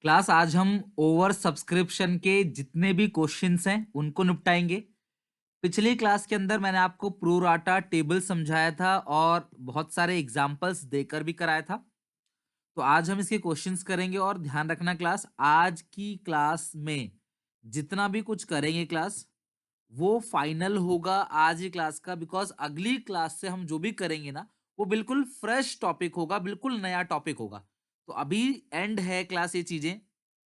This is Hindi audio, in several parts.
क्लास आज हम ओवर सब्सक्रिप्शन के जितने भी क्वेश्चंस हैं उनको निपटाएंगे। पिछली क्लास के अंदर मैंने आपको प्रो राटा टेबल समझाया था और बहुत सारे एग्जांपल्स देकर भी कराया था। तो आज हम इसके क्वेश्चंस करेंगे और ध्यान रखना क्लास, आज की क्लास में जितना भी कुछ करेंगे क्लास वो फाइनल होगा आज ही क्लास का, बिकॉज अगली क्लास से हम जो भी करेंगे ना वो बिल्कुल फ्रेश टॉपिक होगा, बिल्कुल नया टॉपिक होगा। तो अभी एंड है क्लास ये चीजें,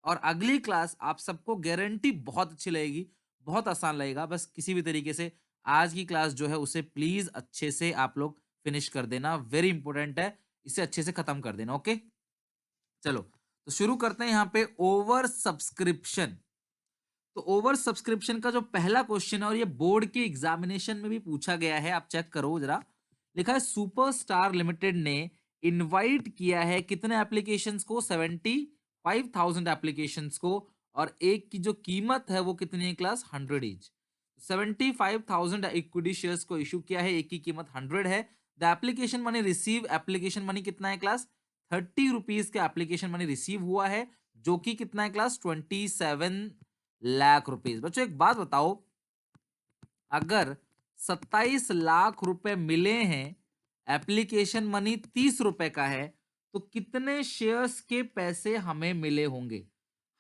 और अगली क्लास आप सबको गारंटी बहुत अच्छी लगेगी, बहुत आसान लगेगा। बस किसी भी तरीके से आज की क्लास जो है उसे प्लीज अच्छे से आप लोग फिनिश कर देना, वेरी इंपॉर्टेंट है, इसे अच्छे से खत्म कर देना। ओके, चलो तो शुरू करते हैं यहाँ पे ओवर सब्सक्रिप्शन। तो ओवर सब्सक्रिप्शन का जो पहला क्वेश्चन है और ये बोर्ड के एग्जामिनेशन में भी पूछा गया है, आप चेक करो जरा। लिखा है सुपरस्टार लिमिटेड ने इनवाइट किया है कितने एप्लीकेशंस को, 75,000 एप्लीकेशंस को, और एक की जो कीमत है वो कितनी है क्लास, 100 ईच। 75,000 इक्विटी शेयर्स को इशू किया है, एक की कीमत 100 है। The application money receive, application money कितना है क्लास, 30 रुपीज का एप्लीकेशन मनी रिसीव हुआ है, जो कि कितना है क्लास, 27 लाख रुपीज। बच्चों एक बात बताओ, अगर 27 लाख रुपए मिले हैं, एप्लीकेशन मनी 30 रुपए का है, तो कितने शेयर्स के पैसे हमें मिले होंगे।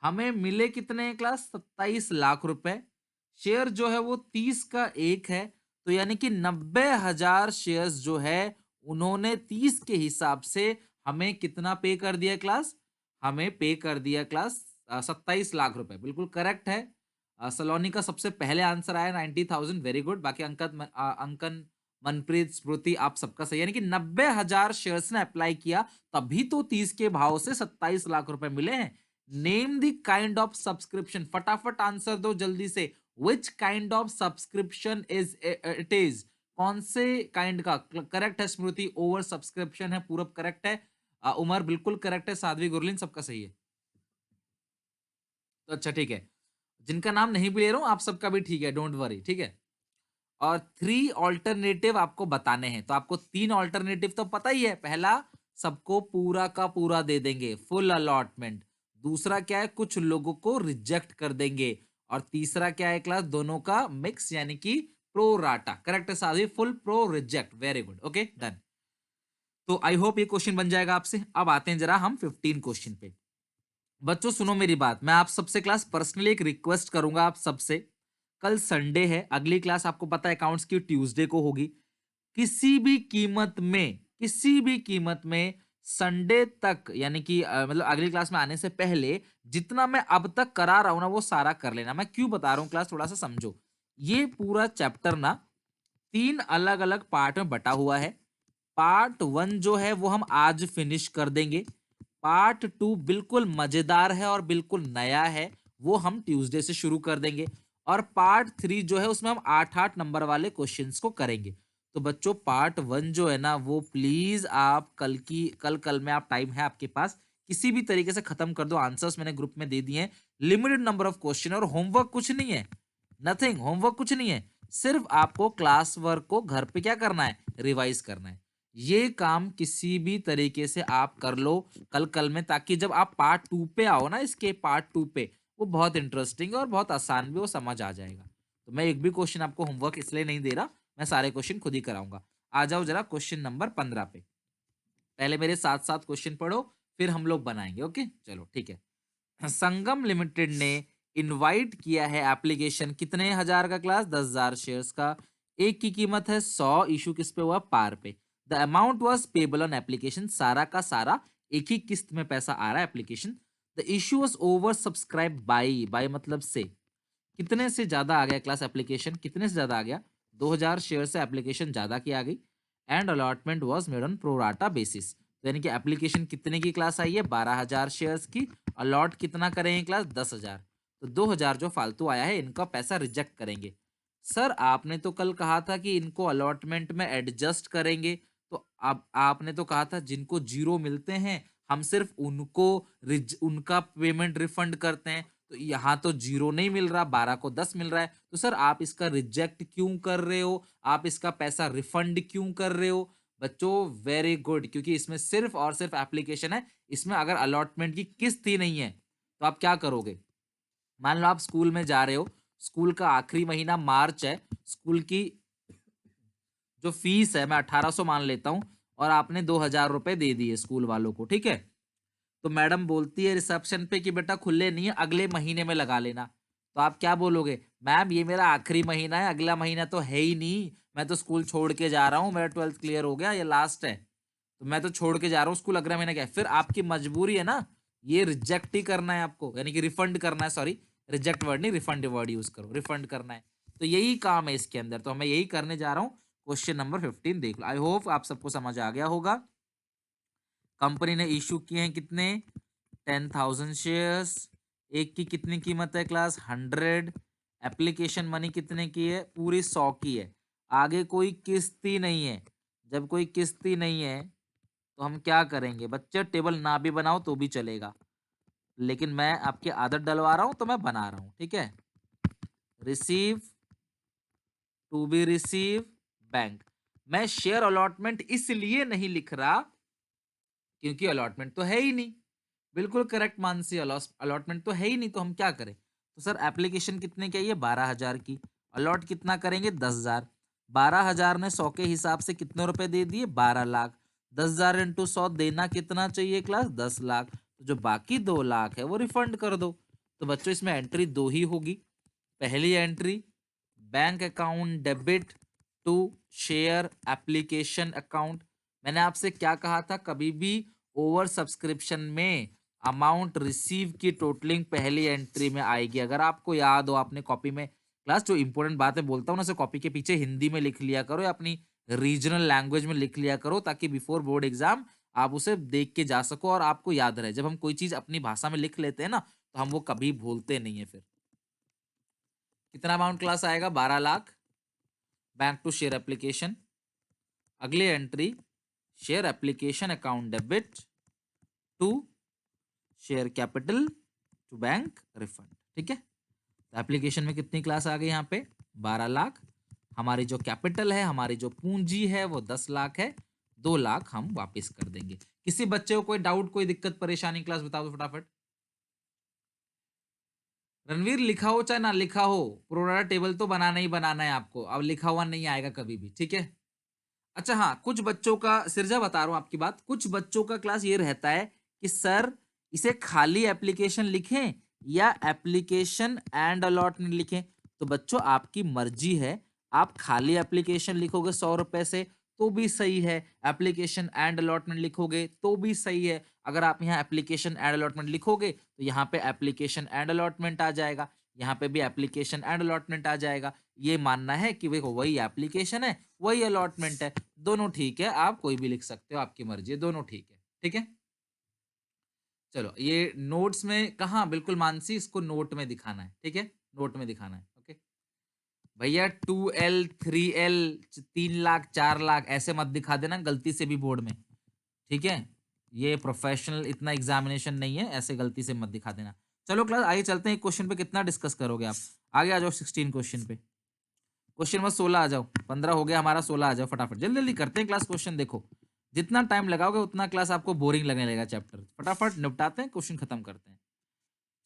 हमें मिले कितने हैं क्लास, 27 लाख रुपए। शेयर जो है वो 30 का एक है, तो यानी कि 90,000 शेयर्स जो है उन्होंने 30 के हिसाब से हमें कितना पे कर दिया क्लास, हमें पे कर दिया क्लास 27 लाख रुपए। बिल्कुल करेक्ट है। सलोनी का सबसे पहले आंसर आया 90,000, वेरी गुड। बाकी अंकन, मनप्रीत, स्मृति, आप सबका सही, यानी कि 90,000 शेयर्स ने अप्लाई किया, तभी तो 30 के भाव से 27 लाख रुपए मिले हैं। Name the kind of subscription, फटाफट आंसर दो जल्दी से। Which kind of subscription is it is, कौन से काइंड का। करेक्ट है स्मृति, ओवर सब्सक्रिप्शन है। पूरब करेक्ट है, उमर बिल्कुल करेक्ट है, साध्वी गुरलीन सबका सही है। तो अच्छा ठीक है, जिनका नाम नहीं भी ले रहा हूं आप सबका भी ठीक है, डोंट वरी, ठीक है। और 3 ऑल्टरनेटिव आपको बताने हैं, तो आपको 3 ऑल्टरनेटिव तो पता ही है। पहला, सबको पूरा का पूरा दे देंगे, फुल अलॉटमेंट। दूसरा क्या है, कुछ लोगों को रिजेक्ट कर देंगे। और तीसरा क्या है क्लास, दोनों का मिक्स, यानी कि प्रो राटा। करेक्ट है साधी, full pro reject, very good, okay done. तो आई होप ये क्वेश्चन बन जाएगा आपसे। अब आते हैं जरा हम 15 क्वेश्चन पे। बच्चों सुनो मेरी बात, मैं आप सबसे क्लास पर्सनली एक रिक्वेस्ट करूंगा आप सबसे। कल संडे है, अगली क्लास आपको पता है अकाउंट्स की ट्यूसडे को होगी। किसी भी कीमत में, किसी भी कीमत में संडे तक, यानी कि मतलब अगली क्लास में आने से पहले जितना मैं अब तक करा रहा हूं ना वो सारा कर लेना। मैं क्यों बता रहा हूं क्लास, थोड़ा सा समझो। ये पूरा चैप्टर ना 3 अलग अलग पार्ट में बटा हुआ है। पार्ट 1 जो है वो हम आज फिनिश कर देंगे। पार्ट 2 बिल्कुल मजेदार है और बिल्कुल नया है, वो हम ट्यूसडे से शुरू कर देंगे। और पार्ट 3 जो है उसमें हम 8-8 नंबर वाले क्वेश्चंस को करेंगे। तो बच्चों पार्ट 1 जो है ना वो प्लीज आप कल में आप, टाइम है आपके पास, किसी भी तरीके से खत्म कर दो। आंसर्स मैंने ग्रुप में दे दिए हैं, लिमिटेड नंबर ऑफ क्वेश्चन, और होमवर्क कुछ नहीं है, नथिंग, होमवर्क कुछ नहीं है। सिर्फ आपको क्लास वर्क को घर पे क्या करना है, रिवाइज करना है। ये काम किसी भी तरीके से आप कर लो कल में, ताकि जब आप पार्ट 2 पे आओ ना, इसके पार्ट 2 पे, वो बहुत इंटरेस्टिंग है और बहुत आसान भी, वो समझ आ जाएगा। तो मैं एक भी क्वेश्चन आपको होमवर्क इसलिए नहीं दे रहा, मैं सारे क्वेश्चन खुद ही कराऊंगा। आ जाओ जरा क्वेश्चन नंबर 15 पे। पहले मेरे साथ साथ क्वेश्चन पढ़ो, फिर हम लोग बनाएंगे। ओके चलो ठीक है। संगम लिमिटेड ने इनवाइट किया है एप्लीकेशन कितने हजार का क्लास, 10,000 शेयर्स का। एक की कीमत है 100, इशू किस पे हुआ, पार पे। The amount was payable on application, सारा का सारा एक ही किस्त में पैसा आ रहा है application. The issue was over subscribe by मतलब से, कितने से ज्यादा आ गया क्लास एप्लीकेशन, कितने से ज्यादा आ गया, 2,000 शेयर से एप्लीकेशन ज्यादा की आ गई। And allotment was made on pro rata basis, यानी कि एप्लीकेशन कितने की क्लास आई है, 12,000 शेयर्स की। अलॉट कितना करेंगे क्लास, 10,000। तो 2,000 जो फालतू आया है इनका पैसा रिजेक्ट करेंगे। सर आपने तो कल कहा था कि इनको अलॉटमेंट में एडजस्ट करेंगे, तो अब आपने तो कहा था जिनको जीरो मिलते हैं हम सिर्फ उनको उनका पेमेंट रिफंड करते हैं। तो यहाँ तो जीरो नहीं मिल रहा, 12 को 10 मिल रहा है, तो सर आप इसका रिजेक्ट क्यों कर रहे हो, आप इसका पैसा रिफंड क्यों कर रहे हो। बच्चों वेरी गुड, क्योंकि इसमें सिर्फ और सिर्फ एप्लीकेशन है, इसमें अगर अलॉटमेंट की किस्त ही नहीं है तो आप क्या करोगे, मान लो आप स्कूल में जा रहे हो, स्कूल का आखिरी महीना मार्च है, स्कूल की जो फीस है मैं 1800 मान लेता हूँ, और आपने 2000 रुपए दे दिए स्कूल वालों को, ठीक है। तो मैडम बोलती है रिसेप्शन पे कि बेटा खुले नहीं है, अगले महीने में लगा लेना। तो आप क्या बोलोगे, मैम ये मेरा आखिरी महीना है, अगला महीना तो है ही नहीं, मैं तो स्कूल छोड़ के जा रहा हूँ, मेरा 12th क्लियर हो गया, ये लास्ट है, तो मैं तो छोड़ के जा रहा हूँ स्कूल, अगला महीना क्या है। फिर आपकी मजबूरी है ना, ये रिजेक्ट ही करना है आपको, यानी कि रिफंड करना है, सॉरी रिजेक्ट वर्ड नहीं, रिफंड वर्ड यूज करो, रिफंड करना है। तो यही काम है इसके अंदर, तो मैं यही करने जा रहा हूँ। क्वेश्चन नंबर 15 देख लो, आई होप आप सबको समझ आ गया होगा। कंपनी ने इशू किए हैं कितने, 10,000 शेयर्स, एक की कितनी कीमत है क्लास, 100। एप्लीकेशन मनी कितने की है, पूरी 100 की है। आगे कोई किस्त ही नहीं है, जब कोई किस्त ही नहीं है तो हम क्या करेंगे बच्चे, टेबल ना भी बनाओ तो भी चलेगा, लेकिन मैं आपकी आदत डलवा रहा हूं तो मैं बना रहा हूं, ठीक है। Receive, to be receive, bank. मैं शेयर अलॉटमेंट इसलिए नहीं लिख रहा क्योंकि अलॉटमेंट तो है ही नहीं। बिल्कुल करेक्ट मानसी, अलॉटमेंट तो है ही नहीं, तो हम क्या करें। तो सर एप्लीकेशन कितने की है, ये 12,000 की, अलॉट कितना करेंगे 10,000, 12,000 ने 100 के हिसाब से कितने रुपए दे दिए, 12 लाख। 10,000 इंटू 100 देना कितना चाहिए क्लास, 10 लाख। तो जो बाकी 2 लाख है वो रिफंड कर दो। तो बच्चों इसमें एंट्री दो ही होगी। पहली entry, bank account debit to share application account. मैंने आपसे क्या कहा था, कभी भी ओवर सब्सक्रिप्शन में अमाउंट रिसीव की टोटलिंग पहली एंट्री में आएगी। अगर आपको याद हो, आपने कॉपी में क्लास जो इंपॉर्टेंट बातें बोलता हूँ ना, कॉपी के पीछे हिंदी में लिख लिया करो या अपनी रीजनल लैंग्वेज में लिख लिया करो, ताकि बिफोर बोर्ड एग्जाम आप उसे देख के जा सको और आपको याद रहे। जब हम कोई चीज अपनी भाषा में लिख लेते हैं ना, तो हम वो कभी भूलते नहीं है। फिर कितना अमाउंट क्लास आएगा, 12 lakh, bank to share application. अगली entry, share application account debit to share capital to bank refund, ठीक है। तो एप्लीकेशन में कितनी क्लास आ गई यहाँ पे, 12 लाख। हमारी जो कैपिटल है, हमारी जो पूंजी है वो 10 लाख है, 2 लाख हम वापस कर देंगे। किसी बच्चे को कोई डाउट, कोई दिक्कत परेशानी, क्लास बता दो फटाफट। रणवीर लिखा हो चाहे ना लिखा हो, प्रोराटा टेबल तो बनाना ही बनाना है आपको, अब लिखा हुआ नहीं आएगा कभी भी, ठीक है। अच्छा हाँ, कुछ बच्चों का, सिरजा बता रहा हूं आपकी बात, कुछ बच्चों का क्लास ये रहता है कि सर इसे खाली एप्लीकेशन लिखें या एप्लीकेशन एंड अलॉटमेंट लिखें। तो बच्चों आपकी मर्जी है, आप खाली एप्लीकेशन लिखोगे 100 रुपए से तो भी सही है, एप्लीकेशन एंड अलॉटमेंट लिखोगे तो भी सही है। अगर आप यहाँ एप्लीकेशन एंड अलॉटमेंट लिखोगे तो यहाँ पे एप्लीकेशन एंड अलॉटमेंट आ जाएगा, यहाँ पे भी एप्लीकेशन एंड अलॉटमेंट आ जाएगा। ये मानना है कि देखो वही एप्लीकेशन है वही अलॉटमेंट है, दोनों ठीक है, आप कोई भी लिख सकते हो, आपकी मर्जी है, दोनों ठीक है, ठीक है। चलो ये नोट्स में कहाँ, बिल्कुल मानसी इसको नोट में दिखाना है, ठीक है, नोट में दिखाना है, ओके। भैया 2L 3L 3 लाख 4 लाख ऐसे मत दिखा देना गलती से भी बोर्ड में, ठीक है। ये प्रोफेशनल इतना एग्जामिनेशन नहीं है, ऐसे गलती से मत दिखा देना। चलो क्लास आगे चलते हैं, क्वेश्चन पे कितना डिस्कस करोगे आप, आगे आ जाओ 16 क्वेश्चन पे। क्वेश्चन नंबर 16 आ जाओ, 15 हो गया हमारा, 16 आ जाओ फटाफट, जल्दी जल्दी करते हैं क्लास। क्वेश्चन देखो, जितना टाइम लगाओगे उतना क्लास आपको बोरिंग लगने लगेगा चैप्टर, फटाफट निपटाते हैं, क्वेश्चन खत्म करते हैं।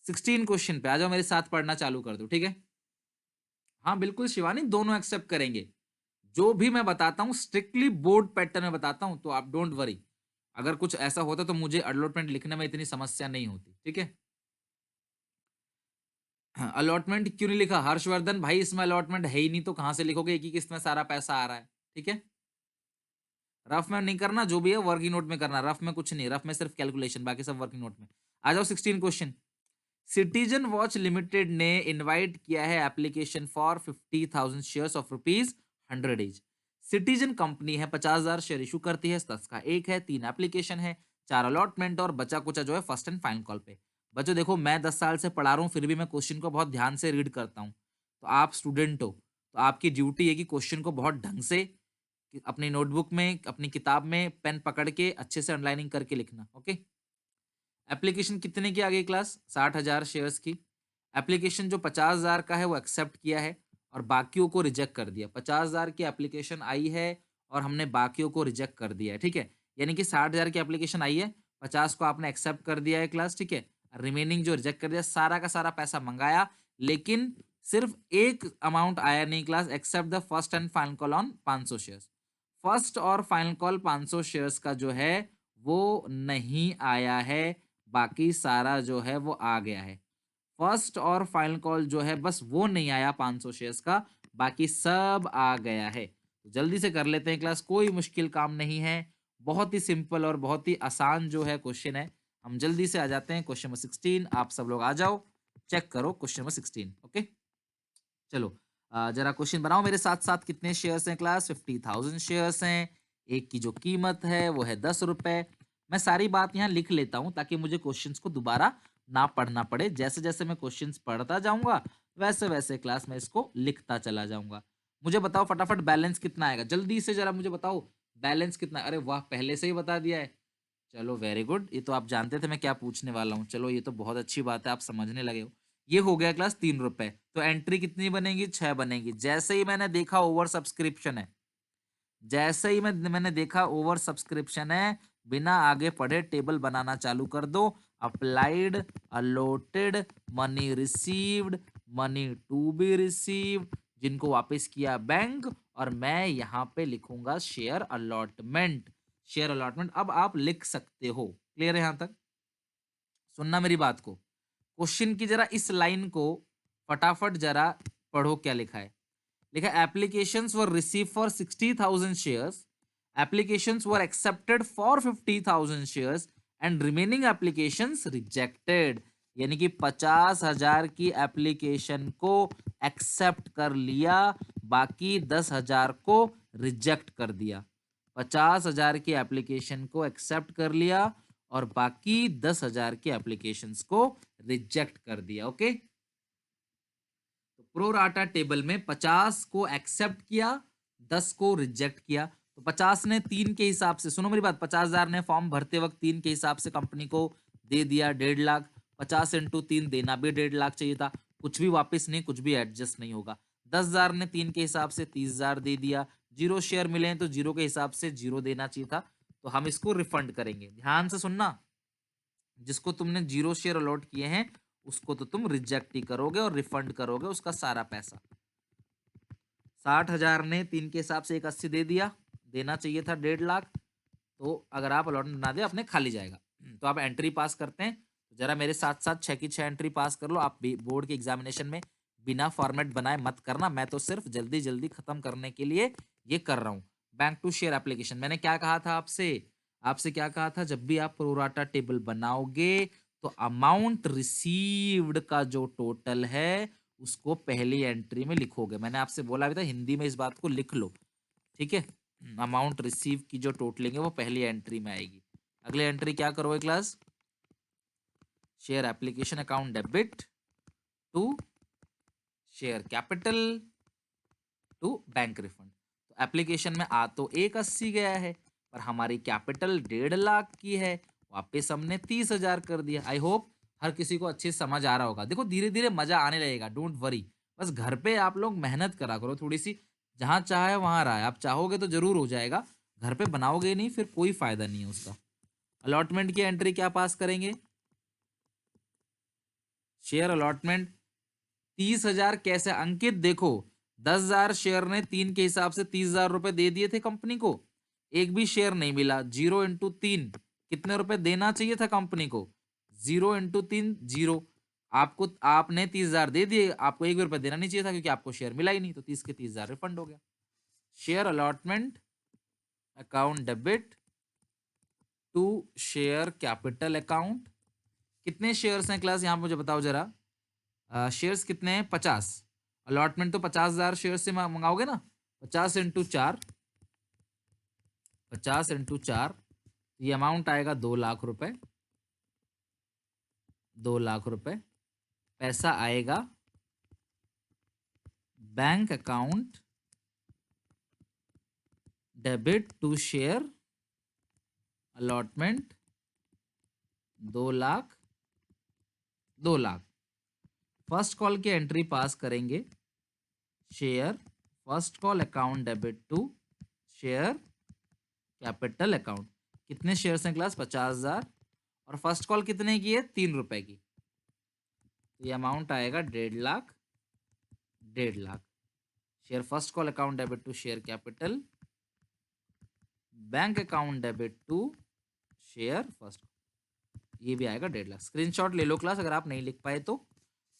16 क्वेश्चन पे आ जाओ, मेरे साथ पढ़ना चालू कर दो, ठीक है। हाँ बिल्कुल शिवानी, दोनों एक्सेप्ट करेंगे। जो भी मैं बताता हूँ स्ट्रिक्टली बोर्ड पैटर्न में बताता हूँ, तो आप डोंट वरी। अगर कुछ ऐसा होता तो मुझे अलॉटमेंट लिखने में इतनी समस्या नहीं होती, ठीक है। अलॉटमेंट क्यों नहीं लिखा हर्षवर्धन भाई, इसमें अलॉटमेंट है ही नहीं तो कहां से लिखोगे, एक ही किस्त में सारा पैसा आ रहा है, ठीक है। रफ में नहीं करना, जो भी है वर्किंग नोट में करना, रफ में कुछ नहीं, रफ में सिर्फ कैलकुलेशन, बाकी सब वर्किंग नोट में। आ जाओ 16 क्वेश्चन। सिटीजन वॉच लिमिटेड ने इनवाइट किया है application for 50,000 shares of rupees 100 each. Citizen company है, 50,000 शेयर इशू करती है, 10 का एक है, 3 एप्लीकेशन है, 4 अलॉटमेंट और बचा कुचा जो है फर्स्ट एंड फाइनल कॉल पे। बच्चों देखो मैं 10 साल से पढ़ा रहा हूँ, फिर भी मैं क्वेश्चन को बहुत ध्यान से रीड करता हूँ। तो आप स्टूडेंट हो, तो आपकी ड्यूटी है कि क्वेश्चन को बहुत ढंग से अपनी नोटबुक में, अपनी किताब में पेन पकड़ के अच्छे से अंडरलाइनिंग करके लिखना, ओके। एप्लीकेशन कितने की आ गई क्लास, 60,000 शेयर्स की। एप्लीकेशन जो 50,000 का है वो एक्सेप्ट किया है और बाकियों को रिजेक्ट कर दिया। 50,000 की एप्लीकेशन आई है और हमने बाकियों को रिजेक्ट कर दिया है, ठीक है। यानी कि 60,000 की एप्लीकेशन आई है, 50 को आपने एक्सेप्ट कर दिया है क्लास, ठीक है। रिमेनिंग जो रिजेक्ट कर दिया, सारा का सारा पैसा मंगाया, लेकिन सिर्फ एक अमाउंट आया नहीं class, except the first and final call on 500 shares. First और फाइनल कॉल 500 शेयर्स का जो है वो नहीं आया है, बाकी सारा जो है वो आ गया है। फर्स्ट और फाइनल कॉल जो है बस वो नहीं आया 500 शेयर्स का, बाकी सब आ गया है। तो जल्दी से कर लेते हैं क्लास, कोई मुश्किल काम नहीं है, बहुत ही सिंपल और बहुत ही आसान जो है क्वेश्चन है। हम जल्दी से आ जाते हैं क्वेश्चन नंबर 16। आप सब लोग आ जाओ, चेक करो क्वेश्चन नंबर 16। ओके, चलो जरा क्वेश्चन बनाओ मेरे साथ साथ। कितने शेयर्स हैं क्लास? 50,000 शेयर्स हैं। एक की जो कीमत है वो है 10 रुपए। मैं सारी बात यहाँ लिख लेता हूँ ताकि मुझे क्वेश्चंस को दोबारा ना पढ़ना पड़े। जैसे जैसे मैं क्वेश्चंस पढ़ता जाऊंगा वैसे वैसे क्लास में इसको लिखता चला जाऊंगा। मुझे बताओ फटाफट बैलेंस कितना आएगा, जल्दी से जरा मुझे बताओ बैलेंस कितना। अरे वाह, पहले से ही बता दिया है। चलो वेरी गुड, ये तो आप जानते थे मैं क्या पूछने वाला हूँ। चलो ये तो बहुत अच्छी बात है, आप समझने लगे हो। ये हो गया क्लास 3 रुपए। तो एंट्री कितनी बनेगी? 6 बनेगी। जैसे ही मैंने देखा ओवर सब्सक्रिप्शन है, जैसे ही मैंने देखा ओवर सब्सक्रिप्शन है, बिना आगे पढ़े टेबल बनाना चालू कर दो। Applied, allotted, money received, money to be received, जिनको वापस किया बैंक, और मैं यहाँ पे लिखूंगा शेयर अलॉटमेंट। शेयर अलॉटमेंट अब आप लिख सकते हो। क्लियर है यहाँ तक? सुनना मेरी बात को, क्वेश्चन की जरा इस लाइन को फटाफट जरा पढ़ो, क्या लिखा है। लिखा applications were receive for 60,000 shares, applications were accepted for 50,000 shares and remaining applications rejected. यानी कि 50,000 की एप्लीकेशन को एक्सेप्ट कर लिया, बाकी 10,000 को रिजेक्ट कर दिया। 50,000 की एप्लीकेशन को एक्सेप्ट कर लिया और बाकी 10,000 की एप्लीकेशंस को रिजेक्ट कर दिया। ओके, तो प्रोराटा टेबल में 50 को एक्सेप्ट किया, 10 को रिजेक्ट किया। तो 50 ने 3 के हिसाब से, सुनो मेरी बात, 50,000 ने फॉर्म भरते वक्त 3 के हिसाब से कंपनी को दे दिया 1.5 लाख। 50 इंटू 3 देना भी 1.5 लाख चाहिए था। कुछ भी वापस नहीं, कुछ भी एडजस्ट नहीं होगा। 10,000 ने 3 के हिसाब से 30,000 दे दिया। 0 शेयर मिले हैं तो 0 के हिसाब से 0 देना चाहिए था, तो हम इसको रिफंड करेंगे। ध्यान से सुनना, जिसको तुमने 0 शेयर अलॉट किए हैं उसको तो तुम रिजेक्ट ही करोगे और रिफंड करोगे उसका सारा पैसा। 60,000 ने 3 के हिसाब से 180 दे दिया, देना चाहिए था 1.5 लाख। तो अगर आप अलॉटमेंट ना दे अपने खाली जाएगा। तो आप एंट्री पास करते हैं, तो जरा मेरे साथ साथ 6 की 6 एंट्री पास कर लो। आप बोर्ड के एग्जामिनेशन में बिना फॉर्मेट बनाए मत करना, मैं तो सिर्फ जल्दी जल्दी खत्म करने के लिए ये कर रहा हूँ। बैंक टू शेयर एप्लीकेशन, मैंने क्या कहा था आपसे? आपसे क्या कहा था? जब भी आप प्रोराटा टेबल बनाओगे तो अमाउंट रिसीव्ड का जो टोटल है उसको पहली एंट्री में लिखोगे। मैंने आपसे बोला भी था हिंदी में इस बात को लिख लो, ठीक है। अमाउंट रिसीव की जो टोटलिंग है वो पहली एंट्री में आएगी। अगली एंट्री क्या करोगे class? Share application account debit to share capital to bank refund. तो एप्लीकेशन में आ तो 180 गया है, पर हमारी कैपिटल 1.5 लाख की है, वापस हमने 30,000 कर दिया। आई होप हर किसी को अच्छे से समझ आ रहा होगा। देखो धीरे धीरे मजा आने लगेगा, डोंट वरी। बस घर पे आप लोग मेहनत करा करो थोड़ी सी, जहां चाहे वहां रहा है। आप चाहोगे तो जरूर हो जाएगा, घर पे बनाओगे नहीं फिर कोई फायदा नहीं है उसका। अलॉटमेंट की एंट्री क्या पास करेंगे? शेयर अलॉटमेंट 30,000 कैसे अंकित? देखो 10,000 शेयर ने 3 के हिसाब से 30,000 रुपए दे दिए थे कंपनी को, एक भी शेयर नहीं मिला। 0 इंटू 3 कितने रुपए देना चाहिए था कंपनी को? 0 इंटू 3 0। आपको, आपने 30,000 दे दिए, आपको एक भी रुपए देना नहीं चाहिए था क्योंकि आपको शेयर मिला ही नहीं, तो 30 के 30,000 रिफंड हो गया। Share allotment account debit to share capital account. कितने शेयर्स हैं क्लास यहाँ मुझे बताओ जरा। शेयर्स कितने हैं? 50। अलॉटमेंट तो 50,000 शेयर से मंगाओगे ना। 50 इंटू 4, 50 इंटू 4, ये अमाउंट आएगा 2 लाख रुपए। 2 लाख रुपए पैसा आएगा bank account debit to share allotment. 2 lakh, 2 lakh. First call की एंट्री पास करेंगे, share first call account debit to share capital account. कितने शेयर्स हैं क्लास? 50,000। और फर्स्ट कॉल कितने की है? 3 रुपए की। तो ये अमाउंट आएगा 1.5 lakh, 1.5 lakh. Share first call account debit to share capital, bank account debit to share first, ये भी आएगा 1.5 लाख। स्क्रीनशॉट ले लो क्लास अगर आप नहीं लिख पाए तो।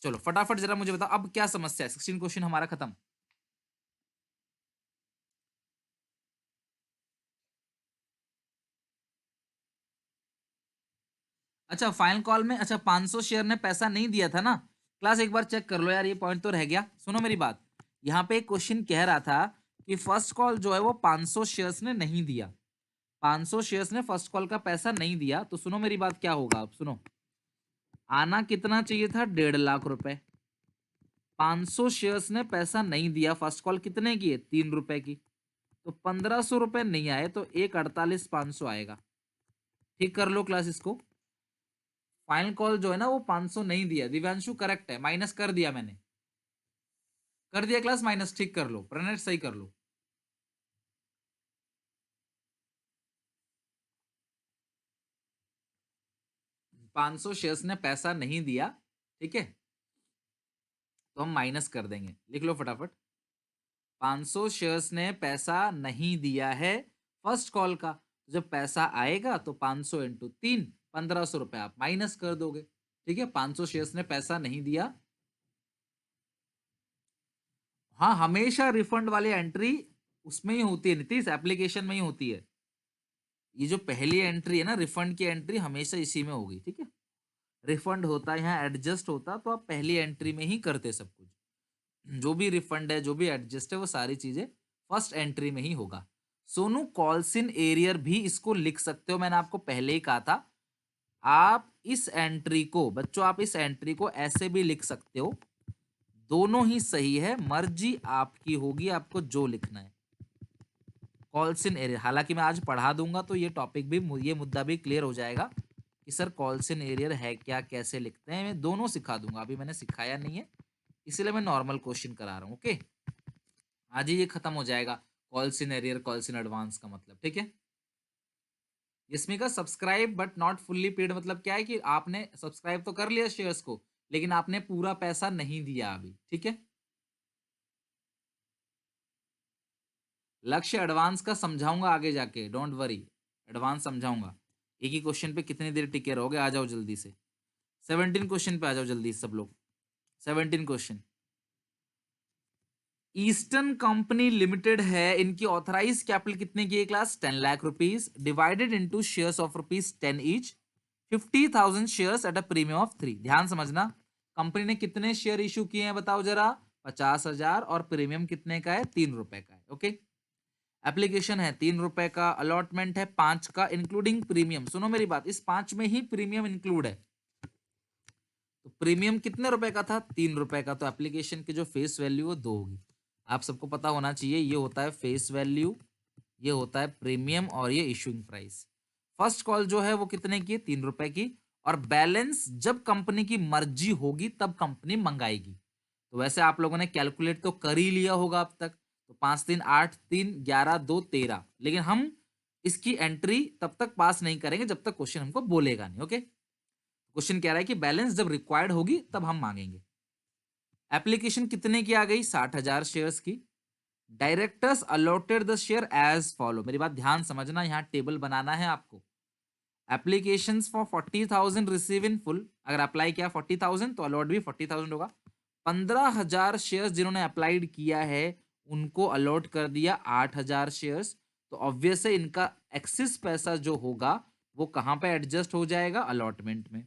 चलो फटाफट जरा मुझे बताओ अब क्या समस्या है। 16 क्वेश्चन हमारा खत्म। अच्छा फाइनल कॉल में, अच्छा 500 शेयर ने पैसा नहीं दिया था ना क्लास, एक बार चेक कर लो यार, ये पॉइंट तो रह गया। सुनो मेरी बात, यहाँ पे एक क्वेश्चन कह रहा था कि फर्स्ट कॉल जो है वो 500 शेयर्स ने नहीं दिया, 500 शेयर्स ने फर्स्ट कॉल का पैसा नहीं दिया। तो सुनो मेरी बात क्या होगा, अब सुनो, आना कितना चाहिए था 1.5 लाख रुपए, 500 शेयर्स ने पैसा नहीं दिया, फर्स्ट कॉल कितने की है 3 रुपए की, तो 1500 रुपए नहीं आए, तो 1,48,500 आएगा। ठीक कर लो क्लास इसको। फाइनल कॉल जो है ना वो 500 नहीं दिया, दिव्यांशु करेक्ट है, माइनस कर दिया मैंने, कर दिया क्लास माइनस, ठीक कर लो प्रणय, सही कर लो। पांच सौ शेयर्स ने पैसा नहीं दिया, ठीक है, तो हम माइनस कर देंगे, लिख लो फटाफट। 500 शेयर्स ने पैसा नहीं दिया है फर्स्ट कॉल का, तो जब पैसा आएगा तो 500 इंटू 3, 1500 रुपए आप माइनस कर दोगे, ठीक है। 500 शेयर्स ने पैसा नहीं दिया। हाँ हमेशा रिफंड वाली एंट्री उसमें ही होती है नीतीश, एप्लीकेशन में ही होती है। ये जो पहली एंट्री है ना रिफंड की एंट्री, हमेशा इसी में होगी, ठीक है। रिफंड होता है यहाँ एडजस्ट होता, तो आप पहली एंट्री में ही करते सब कुछ, जो भी रिफंड है जो भी एडजस्ट है वो सारी चीजें फर्स्ट एंट्री में ही होगा। सोनू कॉल्स इन एरियर भी इसको लिख सकते हो, मैंने आपको पहले ही कहा था। आप इस एंट्री को बच्चों, आप इस एंट्री को ऐसे भी लिख सकते हो, दोनों ही सही है, मर्जी आपकी होगी आपको जो लिखना है। कॉल्स इन एरियर, हालांकि मैं आज पढ़ा दूंगा तो ये टॉपिक भी, ये मुद्दा भी क्लियर हो जाएगा कि सर कॉल्स इन एरियर है क्या, कैसे लिखते हैं, मैं दोनों सिखा दूंगा, अभी मैंने सिखाया नहीं है इसलिए मैं नॉर्मल क्वेश्चन करा रहा हूँ। ओके, आज ही ये खत्म हो जाएगा calls in arrear calls in advance का मतलब, ठीक है। इसमें का subscribe but not fully paid मतलब क्या है कि आपने सब्सक्राइब तो कर लिया शेयर्स को, लेकिन आपने पूरा पैसा नहीं दिया अभी, ठीक है। लक्ष्य एडवांस का समझाऊंगा आगे जाके, डोंट वरी, एडवांस समझाऊंगा। एक ही क्वेश्चन पे कितनी देर टिके रहोगे, आ जाओ जल्दी से। 17 क्वेश्चन पे आ जाओ जल्दी सब लोग। 17 क्वेश्चन। ईस्टर्न कंपनी लिमिटेड है, इनकी ऑथराइज कैपिटल कितने की है class, 10 lakh rupees, divided into shares of rupees 10 each, 50,000 shares at a premium of 3। ध्यान समझना, कंपनी ने कितने शेयर इशू किए हैं बताओ जरा, 50,000, और प्रीमियम कितने का है, 3 रुपए का है, ओके। एप्लीकेशन है 3 रुपए का, अलॉटमेंट है 5 का इंक्लूडिंग प्रीमियम। सुनो मेरी बात, इस 5 में ही प्रीमियम इंक्लूड है, तो प्रीमियम कितने रुपए का था, 3 रुपए का, तो एप्लीकेशन की जो फेस वैल्यू वो 2 होगी। आप सबको पता होना चाहिए, ये होता है फेस वैल्यू, ये होता है प्रीमियम, और ये इशूइंग प्राइस। फर्स्ट कॉल जो है वो कितने की है, 3 रुपए की, और बैलेंस जब कंपनी की मर्जी होगी तब कंपनी मंगाएगी। तो वैसे आप लोगों ने कैलकुलेट तो कर ही लिया होगा अब तक, तो 5 3 8 3 11 2 13, लेकिन हम इसकी एंट्री तब तक पास नहीं करेंगे जब तक क्वेश्चन हमको बोलेगा नहीं, ओके। क्वेश्चन कह रहा है कि बैलेंस जब रिक्वायर्ड होगी तब हम मांगेंगे। एप्लीकेशन कितने की आ गई, 60,000 शेयर्स की। Directors allotted the share as follow, मेरी बात ध्यान समझना, यहाँ टेबल बनाना है आपको। Applications for 40,000 receive in full, अगर अप्लाई किया 40,000 तो अलॉट भी 40,000 होगा। 15,000 शेयर्स जिन्होंने अप्लाइड किया है उनको अलॉट कर दिया 8,000 शेयर्स, तो ऑब्वियस है इनका एक्सिस पैसा जो होगा वो कहां पे एडजस्ट हो जाएगा, अलॉटमेंट में।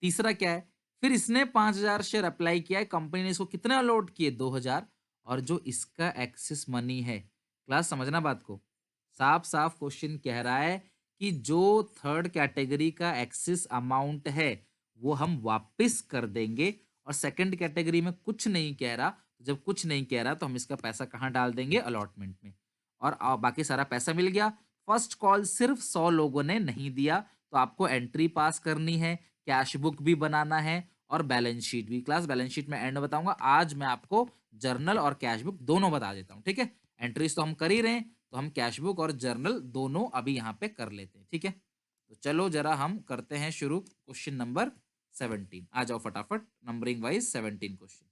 तीसरा क्या है, फिर इसने 5,000 शेयर अप्लाई किया है, कंपनी ने इसको कितने अलॉट किए, 2,000, और जो इसका एक्सेस मनी है, क्लास समझना बात को, साफ साफ क्वेश्चन कह रहा है कि जो थर्ड कैटेगरी का एक्सेस अमाउंट है वो हम वापस कर देंगे, और सेकंड कैटेगरी में कुछ नहीं कह रहा, जब कुछ नहीं कह रहा तो हम इसका पैसा कहाँ डाल देंगे, अलॉटमेंट में, और बाकी सारा पैसा मिल गया। फर्स्ट कॉल सिर्फ 100 लोगों ने नहीं दिया, तो आपको एंट्री पास करनी है, कैश बुक भी बनाना है, और बैलेंस शीट भी। क्लास बैलेंस शीट में एंड बताऊंगा, आज मैं आपको जर्नल और कैश बुक दोनों बता देता हूं, ठीक है। एंट्रीज तो हम कर ही रहे हैं, तो हम कैश बुक और जर्नल दोनों अभी यहाँ पे कर लेते हैं, ठीक है। तो चलो जरा हम करते हैं शुरू क्वेश्चन नंबर 17। आ जाओ फटाफट, नंबरिंग वाइज 17 क्वेश्चन।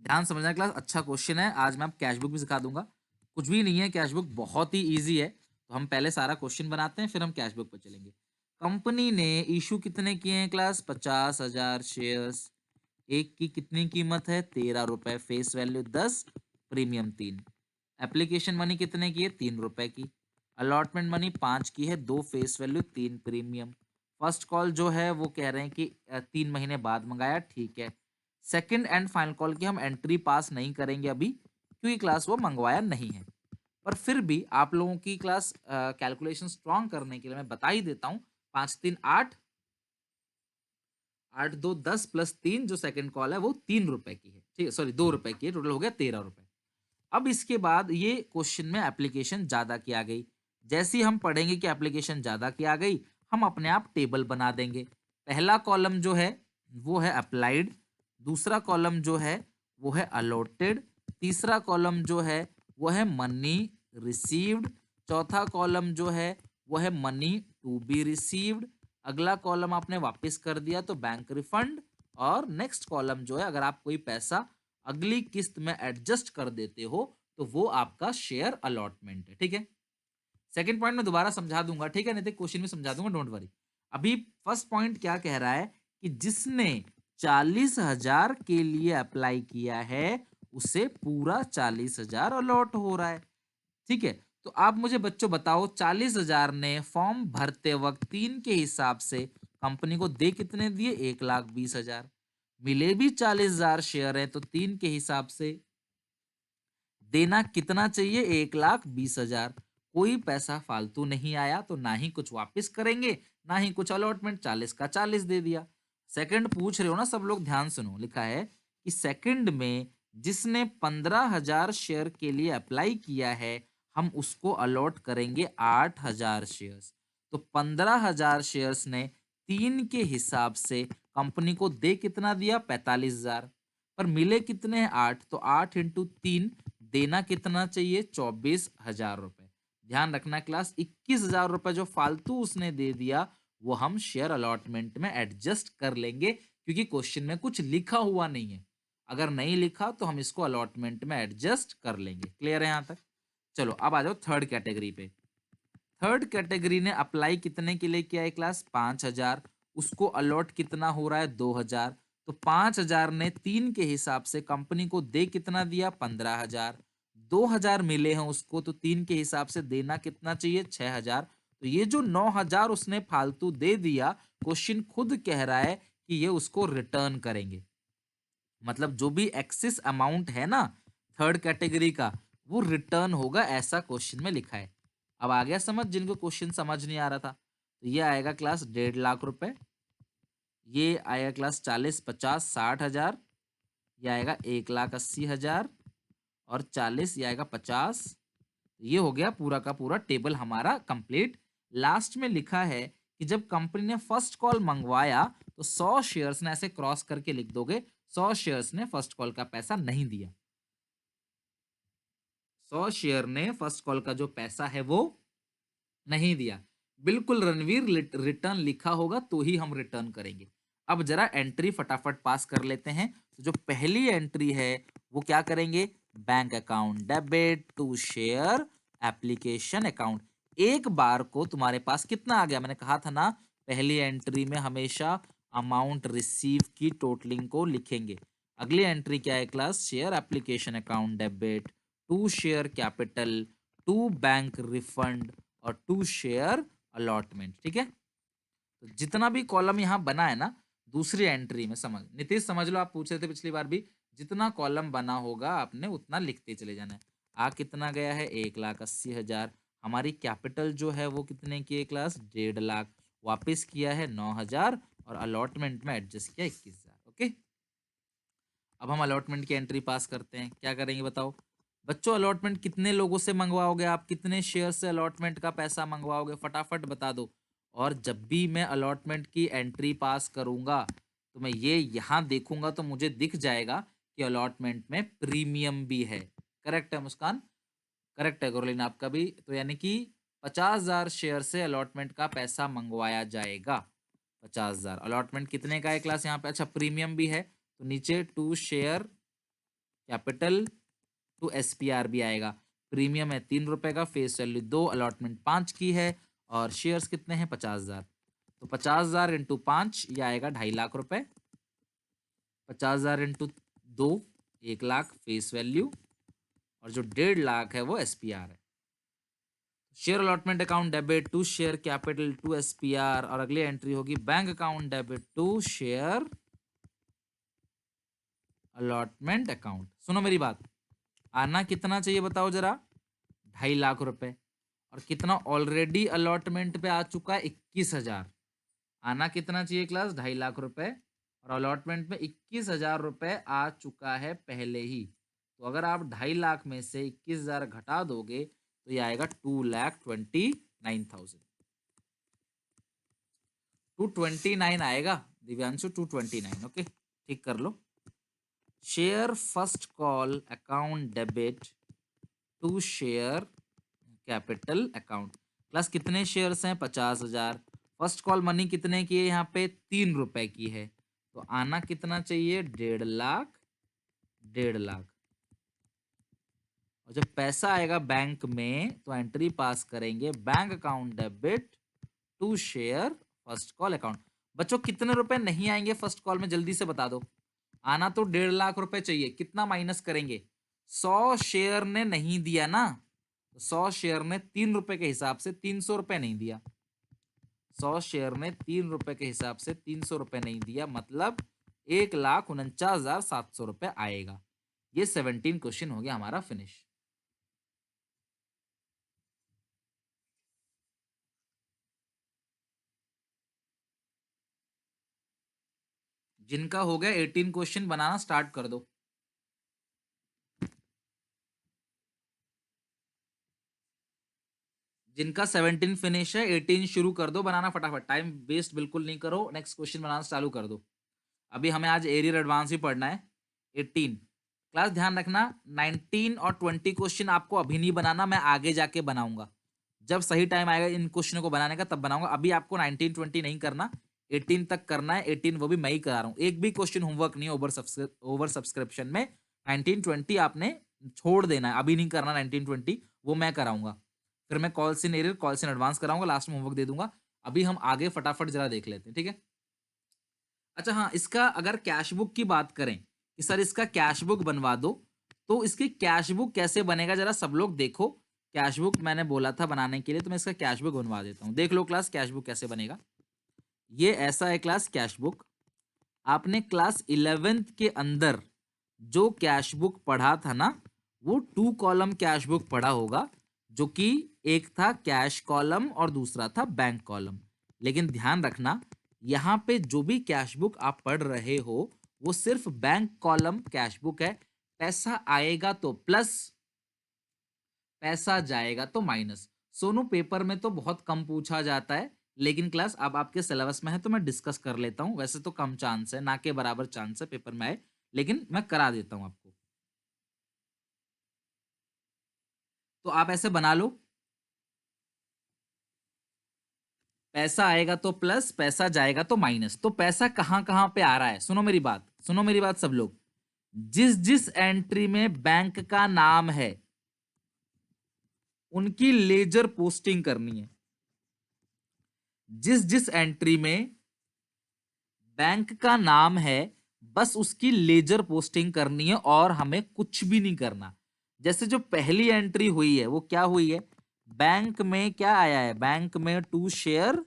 ध्यान समझना क्लास, अच्छा क्वेश्चन है। आज मैं आप कैश बुक भी सिखा दूंगा, कुछ भी नहीं है, कैश बुक बहुत ही इजी है। तो हम पहले सारा क्वेश्चन बनाते हैं, फिर हम कैश बुक पर चलेंगे। कंपनी ने इशू कितने किए हैं क्लास? 50,000 शेयर्स। एक की कितनी कीमत है? 13 रुपए। Face value 10, premium 3। Application money कितने की है? 3 रुपए की। अलॉटमेंट मनी 5 की है, 2 face value 3 premium. First call जो है वो कह रहे हैं कि 3 महीने बाद मंगाया, ठीक है। सेकंड एंड फाइनल कॉल की हम एंट्री पास नहीं करेंगे अभी, क्योंकि क्लास वो मंगवाया नहीं है। पर फिर भी आप लोगों की क्लास कैलकुलेशन स्ट्रांग करने के लिए मैं बता ही देता हूँ। 5 3 8, 8 2 10 प्लस 3, जो सेकंड कॉल है वो 3 रुपए की है, ठीक है, सॉरी 2 रुपए की है। टोटल हो गया 13 रुपए। अब इसके बाद ये क्वेश्चन में एप्लीकेशन ज्यादा की आ गई। जैसे ही हम पढ़ेंगे कि एप्लीकेशन ज्यादा की आ गई, हम अपने आप टेबल बना देंगे। पहला कॉलम जो है वो है अप्लाइड, दूसरा कॉलम जो है वो है अलॉटेड, तीसरा कॉलम जो है वो है मनी रिसीव्ड, चौथा कॉलम जो है वो है मनी टू बी रिसीव्ड, अगला कॉलम आपने वापस कर दिया तो बैंक रिफंड, और नेक्स्ट कॉलम जो है अगर आप कोई पैसा अगली किस्त में एडजस्ट कर देते हो तो वो आपका शेयर अलॉटमेंट है, ठीक है। सेकंड पॉइंट में दोबारा समझा दूंगा, ठीक है, नहीं तो क्वेश्चन में समझा दूंगा, डोंट वरी। अभी फर्स्ट पॉइंट क्या कह रहा है कि जिसने 40,000 के लिए अप्लाई किया है उसे पूरा 40,000 अलॉट हो रहा है, ठीक है। तो आप मुझे बच्चों बताओ, 40,000 ने फॉर्म भरते वक्त 3 के हिसाब से कंपनी को दे कितने दिए? 1,20,000। मिले भी 40,000 शेयर है तो 3 के हिसाब से देना कितना चाहिए? 1,20,000। कोई पैसा फालतू नहीं आया तो ना ही कुछ वापस करेंगे, ना ही कुछ अलॉटमेंट। 40 का 40 दे दिया। सेकंड पूछ रहे हो ना सब लोग, ध्यान सुनो। लिखा है कि सेकंड में जिसने 15,000 शेयर के लिए अप्लाई किया है हम उसको अलॉट करेंगे 8,000 शेयर्स। तो 15,000 शेयर्स ने 3 के हिसाब से कंपनी को दे कितना दिया? 45,000। पर मिले कितने हैं? 8। तो 8 इंटू 3, देना कितना चाहिए? 24,000 रुपए। ध्यान रखना क्लास, 21,000 रुपए जो फालतू उसने दे दिया वो हम शेयर अलॉटमेंट में एडजस्ट कर लेंगे, क्योंकि क्वेश्चन में कुछ लिखा हुआ नहीं है। अगर नहीं लिखा तो हम इसको अलॉटमेंट में एडजस्ट कर लेंगे। क्लियर है यहां तक? चलो अब आ जाओ थर्ड कैटेगरी पे। थर्ड कैटेगरी ने अप्लाई कितने के लिए किया है क्लास? 5,000। उसको अलॉट कितना हो रहा है? 2,000। तो 5,000 ने 3 के हिसाब से कंपनी को दे कितना दिया? 15,000। 2,000 मिले हैं उसको तो 3 के हिसाब से देना कितना चाहिए? 6,000। तो ये जो 9,000 उसने फालतू दे दिया, क्वेश्चन खुद कह रहा है कि ये उसको रिटर्न करेंगे। मतलब जो भी एक्सेस अमाउंट है ना थर्ड कैटेगरी का, वो रिटर्न होगा, ऐसा क्वेश्चन में लिखा है। अब आ गया समझ जिनको क्वेश्चन समझ नहीं आ रहा था? तो ये आएगा क्लास 1,50,000 रुपए, ये आएगा क्लास 40 50 60,000, ये आएगा 1,80,000, और 40 ये आएगा 50। ये हो गया पूरा का पूरा टेबल हमारा कंप्लीट। लास्ट में लिखा है कि जब कंपनी ने फर्स्ट कॉल मंगवाया तो 100 शेयर्स ने, ऐसे क्रॉस करके लिख दोगे, 100 शेयर्स ने फर्स्ट कॉल का पैसा नहीं दिया। 100 शेयर ने फर्स्ट कॉल का जो पैसा है वो नहीं दिया। बिल्कुल रणवीर, रिटर्न लिखा होगा तो ही हम रिटर्न करेंगे। अब जरा एंट्री फटाफट पास कर लेते हैं। तो जो पहली एंट्री है वो क्या करेंगे? Bank account debit to share application account. एक बार को तुम्हारे पास कितना आ गया? मैंने कहा था ना पहली एंट्री में हमेशा अमाउंट रिसीव की टोटलिंग को लिखेंगे। अगली एंट्री क्या है class? Share application account debit to share capital to bank refund और टू शेयर अलॉटमेंट, ठीक है। तो जितना भी कॉलम यहाँ बना है ना दूसरी एंट्री में, समझ नीतीश समझ लो, आप पूछ रहे थे पिछली बार भी, जितना कॉलम बना होगा आपने उतना लिखते चले जाना है। आ कितना गया है? 1,80,000। हमारी कैपिटल जो है वो कितने की है क्लास? 1,50,000। वापिस किया है 9,000 और अलॉटमेंट में एडजस्ट किया 21,000। ओके, अब हम अलॉटमेंट की एंट्री पास करते हैं। क्या करेंगे बताओ बच्चों? अलॉटमेंट कितने लोगों से मंगवाओगे आप? कितने शेयर से अलॉटमेंट का पैसा मंगवाओगे? फटाफट बता दो। और जब भी मैं अलॉटमेंट की एंट्री पास करूंगा तो मैं ये यहाँ देखूंगा तो मुझे दिख जाएगा कि अलॉटमेंट में प्रीमियम भी है। करेक्ट है मुस्कान? करेक्ट है गुरलीन आपका भी। तो यानी कि 50,000 शेयर से अलॉटमेंट का पैसा मंगवाया जाएगा। 50,000। अलॉटमेंट कितने का है क्लास यहाँ पे? अच्छा प्रीमियम भी है तो नीचे to share capital to SPR भी आएगा। प्रीमियम है 3 रुपए का, फेस वैल्यू 2, अलॉटमेंट 5 की है और शेयर्स कितने हैं? 50,000। तो 50,000 इंटू 5 ये आएगा 2.5 लाख रुपए। 50,000 इंटू 2 1 लाख फेस वैल्यू, और जो 1.5 लाख है वो SPR है। Share allotment account debit to share capital to SPR, और अगली एंट्री होगी bank account debit to share allotment account. सुनो मेरी बात, आना कितना चाहिए बताओ जरा? 2.5 लाख रुपए। और कितना ऑलरेडी अलॉटमेंट पे आ चुका है? 21,000। आना कितना चाहिए क्लास? 2.5 लाख रुपए, और अलॉटमेंट में 21,000 रुपए आ चुका है पहले ही। तो अगर आप 2.5 लाख में से 21,000 घटा दोगे तो ये आएगा 2,29,000। 229 आएगा दिव्यांशु, 229। ओके ठीक कर लो। Share first call account debit to share capital account. Class कितने शेयर्स हैं? 50,000। फर्स्ट कॉल मनी कितने की है यहाँ पे? 3 रुपए की है। तो आना कितना चाहिए? 1.5 लाख। 1.5 लाख। और जब पैसा आएगा बैंक में तो एंट्री पास करेंगे bank account debit to share first call account. बच्चों कितने रुपए नहीं आएंगे फर्स्ट कॉल में? जल्दी से बता दो। आना तो 1.5 लाख रुपए चाहिए। कितना माइनस करेंगे? 100 शेयर ने नहीं दिया ना, 100 शेयर ने 3 रुपए के हिसाब से 300 रुपए नहीं दिया। 100 शेयर ने 3 रुपए के हिसाब से 300 रुपए नहीं दिया, मतलब 1,49,700 रुपए आएगा। ये 17 क्वेश्चन हो गया हमारा फिनिश। जिनका हो गया 18 क्वेश्चन बनाना स्टार्ट कर दो। जिनका 17 फिनिश है 18 शुरू कर दो बनाना फटाफट, टाइम वेस्ट बिल्कुल नहीं करो, नेक्स्ट क्वेश्चन बनाना चालू कर दो। अभी हमें आज एरियर एडवांस ही पढ़ना है। 18 क्लास ध्यान रखना, 19 और 20 क्वेश्चन आपको अभी नहीं बनाना, मैं आगे जाके बनाऊंगा। जब सही टाइम आएगा इन क्वेश्चनों को बनाने का तब बनाऊंगा। अभी आपको 19 20 नहीं करना, 18 तक करना है। 18 वो भी मैं ही करा रहा हूँ, एक भी क्वेश्चन होमवर्क नहीं है ओवर सब्सक्रिप्शन में। 19 20 आपने छोड़ देना है, अभी नहीं करना 19 20, वो मैं कराऊंगा। फिर मैं calls in arrear calls in advance कराऊंगा, लास्ट में होमवर्क दे दूंगा। अभी हम आगे फटाफट जरा देख लेते हैं, ठीक है? अच्छा हाँ, इसका अगर कैश बुक की बात करें कि सर इसका कैश बुक बनवा दो, तो इसकी कैश बुक कैसे बनेगा जरा सब लोग देखो। कैश बुक मैंने बोला था बनाने के लिए, तो मैं इसका कैश बुक बनवा देता हूँ। देख लो क्लास कैश बुक कैसे बनेगा। ये ऐसा है क्लास कैश बुक। आपने क्लास 11th के अंदर जो कैश बुक पढ़ा था ना, वो 2 कॉलम कैश बुक पढ़ा होगा, जो कि एक था कैश कॉलम और दूसरा था बैंक कॉलम। लेकिन ध्यान रखना, यहाँ पे जो भी कैश बुक आप पढ़ रहे हो वो सिर्फ बैंक कॉलम कैश बुक है। पैसा आएगा तो प्लस, पैसा जाएगा तो माइनस। सोनू पेपर में तो बहुत कम पूछा जाता है, लेकिन क्लास अब आपके सिलेबस में है तो मैं डिस्कस कर लेता हूं। वैसे तो कम चांस है, ना के बराबर चांस है पेपर में आए, लेकिन मैं करा देता हूं आपको। तो आप ऐसे बना लो, पैसा आएगा तो प्लस, पैसा जाएगा तो माइनस। तो पैसा कहां कहां पे आ रहा है? सुनो मेरी बात, सुनो मेरी बात सब लोग। जिस जिस एंट्री में बैंक का नाम है उनकी लेजर पोस्टिंग करनी है। जिस जिस एंट्री में बैंक का नाम है बस उसकी लेजर पोस्टिंग करनी है, और हमें कुछ भी नहीं करना। जैसे जो पहली एंट्री हुई है वो क्या हुई है? बैंक में क्या आया है? बैंक में टू शेयर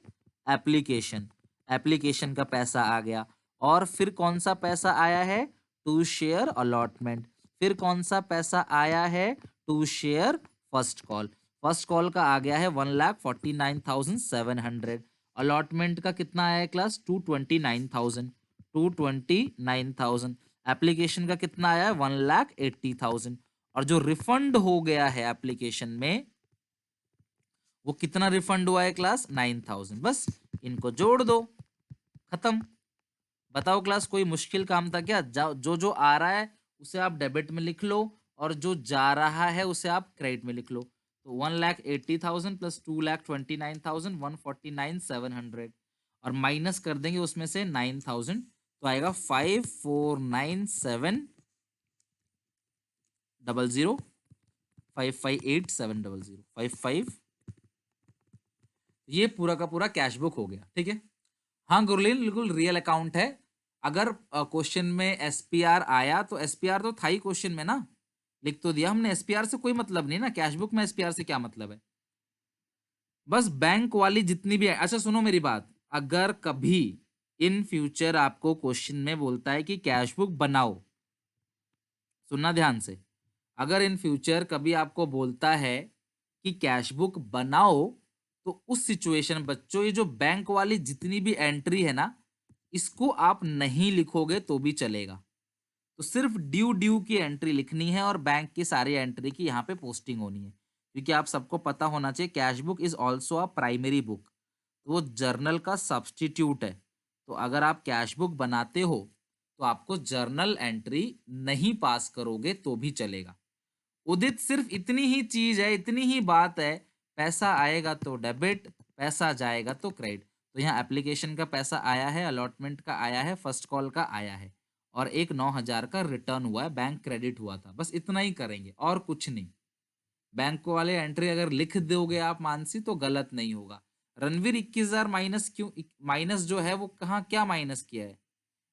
एप्लीकेशन, एप्लीकेशन का पैसा आ गया। और फिर कौन सा पैसा आया है? To share allotment. फिर कौन सा पैसा आया है? To share first call. First call का आ गया है 1,49,700। अलॉटमेंट का कितना आया है क्लास? 229,000। 229,000। एप्लीकेशन का कितना आया है? 1,80,000। और जो रिफंड हो गया है एप्लीकेशन में, वो कितना रिफंड हुआ है क्लास? 9,000। बस इनको जोड़ दो, खत्म। बताओ क्लास कोई मुश्किल काम था क्या? जो जो आ रहा है उसे आप डेबिट में लिख लो, और जो जा रहा है उसे आप क्रेडिट में लिख लो। तो 1,80,000 प्लस 2,29,000, 149,700। और माइनस कर देंगे उसमें से 9,000, तो आएगा 549700, 558700, 55। ये पूरा का पूरा कैश बुक हो गया, ठीक है। हाँ गुरलीन, बिल्कुल रियल अकाउंट है। अगर क्वेश्चन में एसपीआर आया तो एसपीआर तो था ही क्वेश्चन में ना, लिख तो दिया हमने। एसपीआर से कोई मतलब नहीं ना, कैश बुक में एसपीआर से क्या मतलब है। बस बैंक वाली जितनी भी है। अच्छा सुनो मेरी बात, अगर कभी इन फ्यूचर आपको क्वेश्चन में बोलता है कि कैश बुक बनाओ, सुनना ध्यान से, अगर इन फ्यूचर कभी आपको बोलता है कि कैश बुक बनाओ, तो उस सिचुएशन में बच्चों ये जो बैंक वाली जितनी भी एंट्री है ना, इसको आप नहीं लिखोगे तो भी चलेगा। तो सिर्फ ड्यू ड्यू की एंट्री लिखनी है और बैंक की सारी एंट्री की यहाँ पे पोस्टिंग होनी है, क्योंकि आप सबको पता होना चाहिए cash book is also a primary book, तो वो जर्नल का सब्सटीट्यूट है। तो अगर आप कैश बुक बनाते हो तो आपको जर्नल एंट्री नहीं पास करोगे तो भी चलेगा। उदित सिर्फ इतनी ही चीज है, इतनी ही बात है, पैसा आएगा तो डेबिट, पैसा जाएगा तो क्रेडिट। तो यहाँ एप्लीकेशन का पैसा आया है, अलॉटमेंट का आया है, फर्स्ट कॉल का आया है, और एक 9,000 का रिटर्न हुआ है, बैंक क्रेडिट हुआ था। बस इतना ही करेंगे और कुछ नहीं। बैंक वाले एंट्री अगर लिख दोगे आप मानसी तो गलत नहीं होगा। रणवीर 21,000 माइनस क्यों, माइनस जो है वो कहाँ क्या माइनस किया है?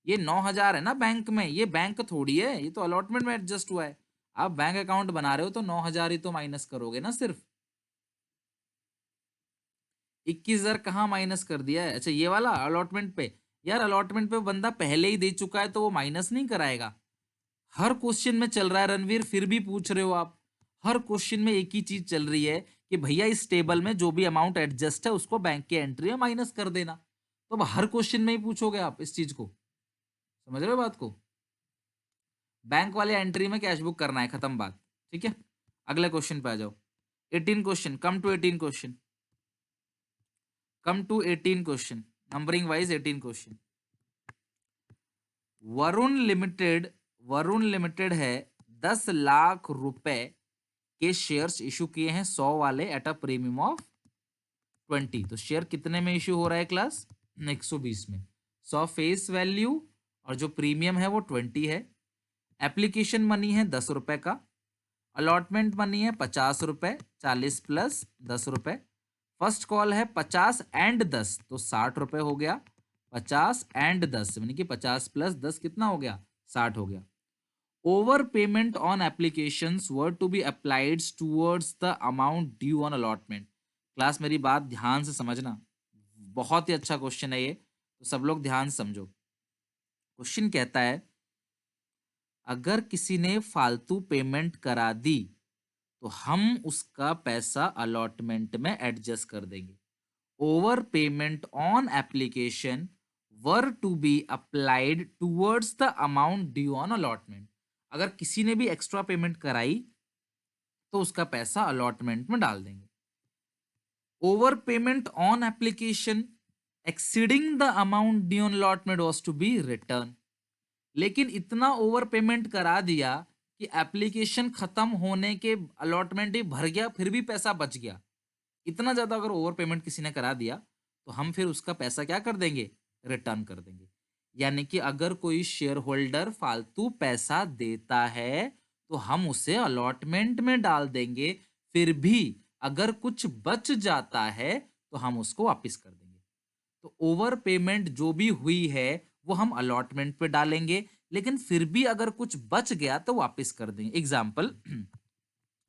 ये 9,000 है ना बैंक में, ये बैंक थोड़ी है, ये तो अलॉटमेंट में एडजस्ट हुआ है। आप बैंक अकाउंट बना रहे हो तो 9,000 ही तो माइनस करोगे ना सिर्फ। 21,000 कहाँ माइनस कर दिया है? अच्छा ये वाला अलॉटमेंट पे, यार अलॉटमेंट पे बंदा पहले ही दे चुका है तो वो माइनस नहीं कराएगा। हर क्वेश्चन में चल रहा है रणवीर, फिर भी पूछ रहे हो आप। हर क्वेश्चन में एक ही चीज चल रही है कि भैया इस टेबल में जो भी अमाउंट एडजस्ट है उसको बैंक की एंट्री में माइनस कर देना। तो अब हर क्वेश्चन में ही पूछोगे आप इस चीज को, समझ रहे हो बात को? बैंक वाले एंट्री में कैश बुक करना है, खत्म बात, ठीक है। अगले क्वेश्चन पे आ जाओ। 18 question, come to 18 question, come to 18 question, numbering wise 18 question. Varun limited, Varun limited है 10 लाख रुपए के शेयर्स इशू किए हैं 100 वाले एट अ प्रीमियम ऑफ 20। तो शेयर कितने में इशू हो रहा है क्लास? 120 में। 100 फेस वैल्यू और जो प्रीमियम है वो 20 है। एप्लीकेशन मनी है 10 रुपए का, अलॉटमेंट मनी है 50 रुपए, 40 प्लस 10 रुपए। फर्स्ट कॉल है 50 एंड 10, तो 60 रुपए हो गया। 50 एंड 10 यानी कि 50 प्लस 10 कितना हो गया? 60 हो गया। Over payment on applications were to be applied towards the amount due on allotment. Class मेरी बात ध्यान से समझना, बहुत ही अच्छा क्वेश्चन है ये, तो सब लोग ध्यान से समझो। क्वेश्चन कहता है अगर किसी ने फालतू पेमेंट करा दी तो हम उसका पैसा अलॉटमेंट में एडजस्ट कर देंगे। Over payment on application were to be applied towards the amount due on allotment. अगर किसी ने भी एक्स्ट्रा पेमेंट कराई तो उसका पैसा अलॉटमेंट में डाल देंगे। Over payment on application exceeding the amount due on allotment was to be return. लेकिन इतना ओवर पेमेंट करा दिया कि एप्लीकेशन खत्म होने के अलॉटमेंट ही भर गया, फिर भी पैसा बच गया। इतना ज्यादा अगर ओवर पेमेंट किसी ने करा दिया तो हम फिर उसका पैसा क्या कर देंगे? रिटर्न कर देंगे। यानी कि अगर कोई शेयर होल्डर फालतू पैसा देता है तो हम उसे अलॉटमेंट में डाल देंगे, फिर भी अगर कुछ बच जाता है तो हम उसको वापस कर देंगे। तो ओवर पेमेंट जो भी हुई है वो हम अलॉटमेंट पे डालेंगे, लेकिन फिर भी अगर कुछ बच गया तो वापस कर देंगे। एग्जाम्पल,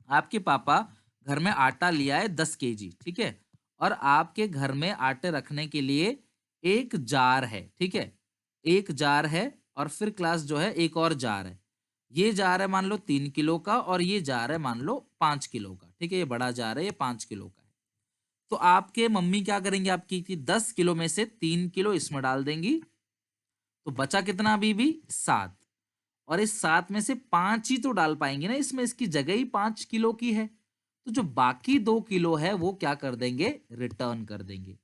आपके पापा घर में आटा लिया है 10 kg, ठीक है, और आपके घर में आटे रखने के लिए एक जार है, ठीक है, एक जार है, और फिर क्लास जो है एक और जार है। ये जार है मान लो 3 किलो का और ये जार है मान लो 5 किलो का, ठीक है, ये बड़ा जार है, ये 5 किलो का है। तो आपके मम्मी क्या करेंगे आपकी कि 10 किलो में से 3 किलो इसमें डाल देंगी, तो बचा कितना अभी भी 7, और इस 7 में से 5 ही तो डाल पाएंगे ना इसमें, इसकी जगह ही 5 किलो की है। तो जो बाकी 2 किलो है वो क्या कर देंगे? रिटर्न कर देंगे।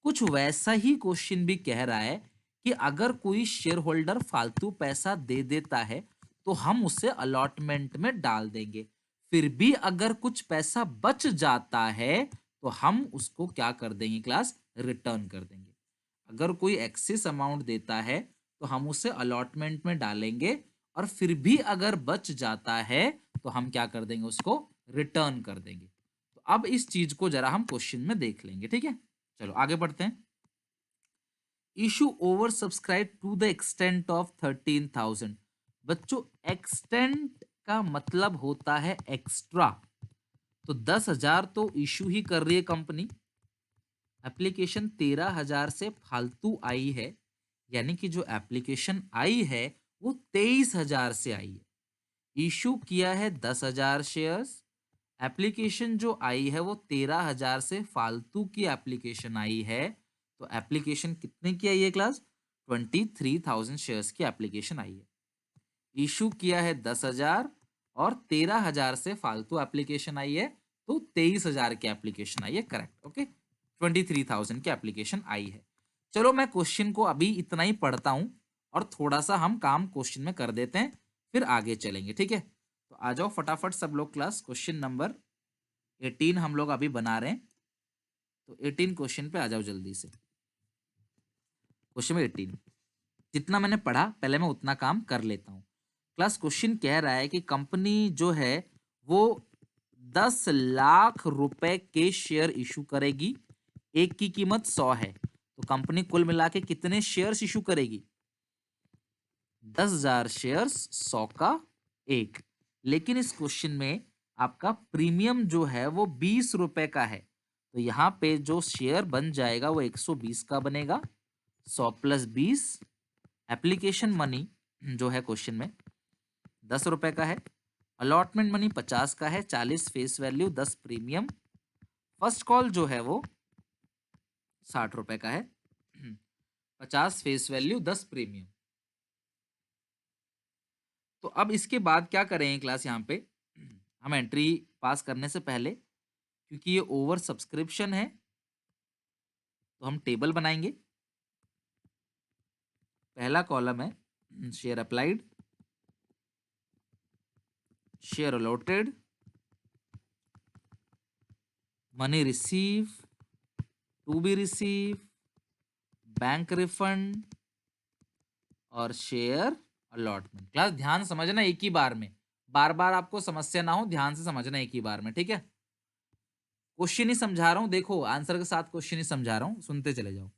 कुछ वैसा ही क्वेश्चन भी कह रहा है कि अगर कोई शेयर होल्डर फालतू पैसा दे देता है तो हम उसे अलॉटमेंट में डाल देंगे, फिर भी अगर कुछ पैसा बच जाता है तो हम उसको क्या कर देंगे क्लास? रिटर्न कर देंगे। अगर कोई एक्सेस अमाउंट देता है तो हम उसे अलॉटमेंट में डालेंगे, और फिर भी अगर बच जाता है तो हम क्या कर देंगे, उसको रिटर्न कर देंगे। तो अब इस चीज को जरा हम क्वेश्चन में देख लेंगे, ठीक है। चलो आगे बढ़ते हैं। Issue over subscribe to the extent of 13,000। बच्चों, एक्सटेंट का मतलब होता है एक्स्ट्रा। तो 10,000 तो इशू ही कर रही है कंपनी, एप्लीकेशन 13,000 से फालतू आई है, यानी कि जो एप्लीकेशन आई है वो 23,000 से आई है। इशू किया है 10,000 शेयर्स, एप्लीकेशन जो आई है वो 13,000 से फालतू की एप्लीकेशन आई है। तो एप्लीकेशन कितने की आई है क्लास? 23,000 शेयर्स की एप्लीकेशन आई है। इशू किया है 10,000 और 13,000 से फालतू एप्लीकेशन आई है, तो 23,000 की एप्लीकेशन आई है, करेक्ट। ओके, 23,000 की एप्लीकेशन आई है। चलो मैं क्वेश्चन को अभी इतना ही पढ़ता हूं और थोड़ा सा हम काम क्वेश्चन में कर देते हैं, फिर आगे चलेंगे, ठीक है। तो आ जाओ फटाफट सब लोग क्लास, क्वेश्चन नंबर 18 हम लोग अभी बना रहे हैं। तो 18 क्वेश्चन पे आ जाओ जल्दी से। क्वेश्चन में 18 जितना मैंने पढ़ा पहले मैं उतना काम कर लेता हूँ। क्लास क्वेश्चन कह रहा है कि कंपनी जो है वो 10 लाख रुपए के शेयर इशू करेगी, एक की कीमत 100 है, तो कंपनी कुल मिला के कितने शेयर्स इशू करेगी? 10,000 शेयर्स, 100 का एक। लेकिन इस क्वेश्चन में आपका प्रीमियम जो है वो 20 रुपए का है, तो यहाँ पे जो शेयर बन जाएगा वो 120 का बनेगा। 100 प्लस 20, एप्लीकेशन मनी जो है क्वेश्चन में 10 रुपए का है, अलॉटमेंट मनी 50 का है, 40 face value, 10 premium, first call जो है वो 60 रुपए का है, 50 फेस वैल्यू, 10 प्रीमियम। तो अब इसके बाद क्या करेंगे क्लास, यहाँ पे हम एंट्री पास करने से पहले, क्योंकि ये ओवर सब्सक्रिप्शन है, तो हम टेबल बनाएंगे। पहला कॉलम है share applied, share allotted, money receive, to be receive, bank refund और शेयर अलॉटमेंट। क्लास ध्यान समझना एक ही बार में, बार बार आपको समस्या ना हो, ध्यान से समझना एक ही बार में, ठीक है। क्वेश्चन ही समझा रहा हूं, देखो आंसर के साथ क्वेश्चन ही समझा रहा हूं, सुनते चले जाओ।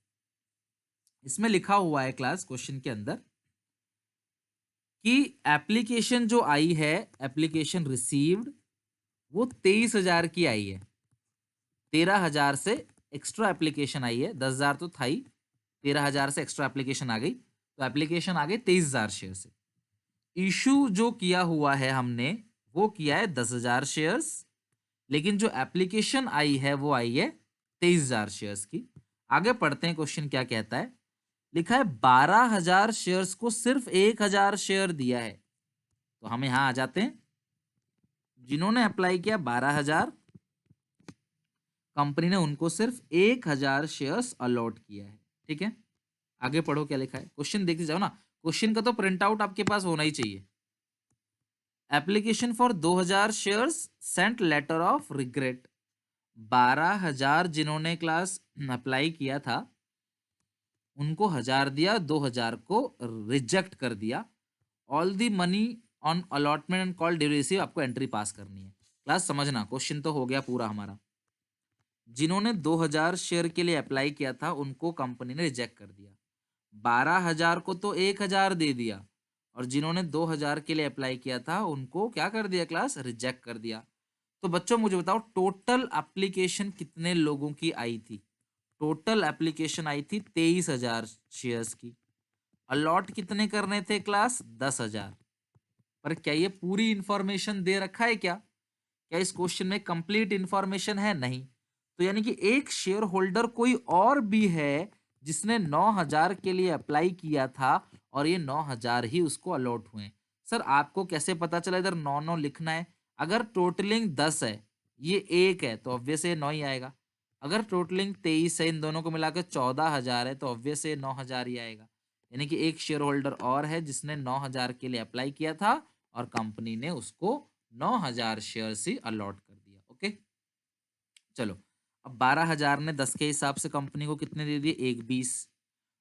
इसमें लिखा हुआ है क्लास क्वेश्चन के अंदर कि एप्लीकेशन जो आई है, एप्लीकेशन रिसीव्ड, वो 23,000 की आई है। 13,000 से एक्स्ट्रा एप्लीकेशन आई है, 10,000 तो था ही, 13,000 से एक्स्ट्रा एप्लीकेशन आ गई, तो एप्लीकेशन आ गई 23,000 शेयर से। इशू जो किया हुआ है हमने वो किया है 10,000 शेयर्स, लेकिन जो एप्लीकेशन आई है वो आई है 23,000 शेयर्स की। आगे पढ़ते हैं, क्वेश्चन क्या कहता है। लिखा है 12,000 शेयर्स को सिर्फ 1,000 शेयर दिया है, तो हम यहां आ जाते हैं। जिन्होंने अप्लाई किया 12,000, कंपनी ने उनको सिर्फ 1,000 शेयर्स अलॉट किया है, ठीक है। आगे पढ़ो क्या लिखा है, क्वेश्चन देखते जाओ ना, क्वेश्चन का तो प्रिंट आउट आपके पास होना ही चाहिए। Application for 2,000 shares, sent letter of regret. 12,000 जिन्होंने क्लास अप्लाई किया था उनको 1,000 दिया, 2,000 को रिजेक्ट कर दिया। All the money on allotment and call due receive, आपको एंट्री पास करनी है। क्लास समझना, क्वेश्चन तो हो गया पूरा हमारा। जिन्होंने 2,000 शेयर के लिए अप्लाई किया था उनको कंपनी ने रिजेक्ट कर दिया। 12,000 को तो 1,000 दे दिया, और जिन्होंने 2,000 के लिए अप्लाई किया था उनको क्या कर दिया क्लास, रिजेक्ट कर दिया। तो बच्चों मुझे बताओ टोटल एप्लीकेशन कितने लोगों की आई थी? टोटल एप्लीकेशन आई थी 23,000 शेयर्स की। अलॉट कितने करने थे क्लास? 10,000। पर क्या ये पूरी इंफॉर्मेशन दे रखा है क्या? क्या इस क्वेश्चन में कंप्लीट इंफॉर्मेशन है? नहीं। तो यानी कि एक शेयर होल्डर कोई और भी है जिसने 9,000 के लिए अप्लाई किया था और ये 9,000 ही उसको अलॉट हुए। सर आपको कैसे पता चला इधर 9 लिखना है? अगर टोटलिंग 10 है, ये एक है, तो ऑब्वियस ये 9 ही आएगा। अगर टोटलिंग 23 है, इन दोनों को मिलाकर 14,000 है, तो ऑब्वियस ये 9,000 ही आएगा। यानी कि एक शेयर होल्डर और है जिसने 9,000 के लिए अप्लाई किया था और कंपनी ने उसको 9,000 शेयर ही अलॉट कर दिया। ओके, चलो अब 12,000 ने 10 के हिसाब से कंपनी को कितने दे दिए? 1 20।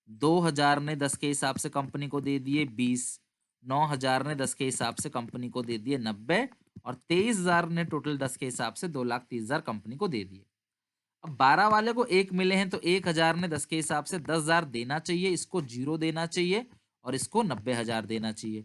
2000 ने 10 के हिसाब से कंपनी को दे दिए 20, 9000 ने 10 के हिसाब से कंपनी को दे दिए 90 और 23,000 ने टोटल 10 के हिसाब से 2,30,000 कंपनी को दे दिए। अब 12 वाले को 1 मिले हैं तो 1000 ने 10 के हिसाब से 10,000 देना चाहिए, इसको 0 देना चाहिए और इसको 90,000 देना चाहिए।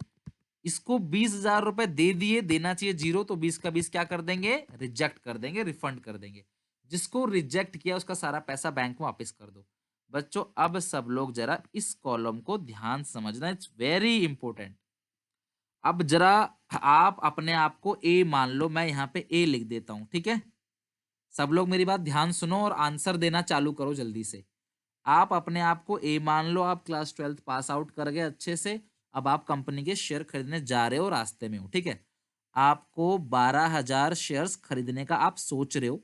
इसको 20,000 रुपए दे दिए, देना चाहिए 0, तो 20 का 20 क्या कर देंगे? रिजेक्ट कर देंगे, रिफंड कर देंगे। जिसको रिजेक्ट किया उसका सारा पैसा बैंक में वापस कर दो। बच्चों अब सब लोग जरा इस कॉलम को ध्यान से समझना, इट्स वेरी इंपॉर्टेंट। अब जरा आप अपने आप को ए मान लो, मैं यहाँ पे ए लिख देता हूं, ठीक है? सब लोग मेरी बात ध्यान सुनो और आंसर देना चालू करो जल्दी से। आप अपने आप को ए मान लो, आप क्लास 12th पास आउट कर गए अच्छे से। अब आप कंपनी के शेयर खरीदने जा रहे हो, रास्ते में हो, ठीक है? आपको 12,000 शेयर्स खरीदने का आप सोच रहे हो,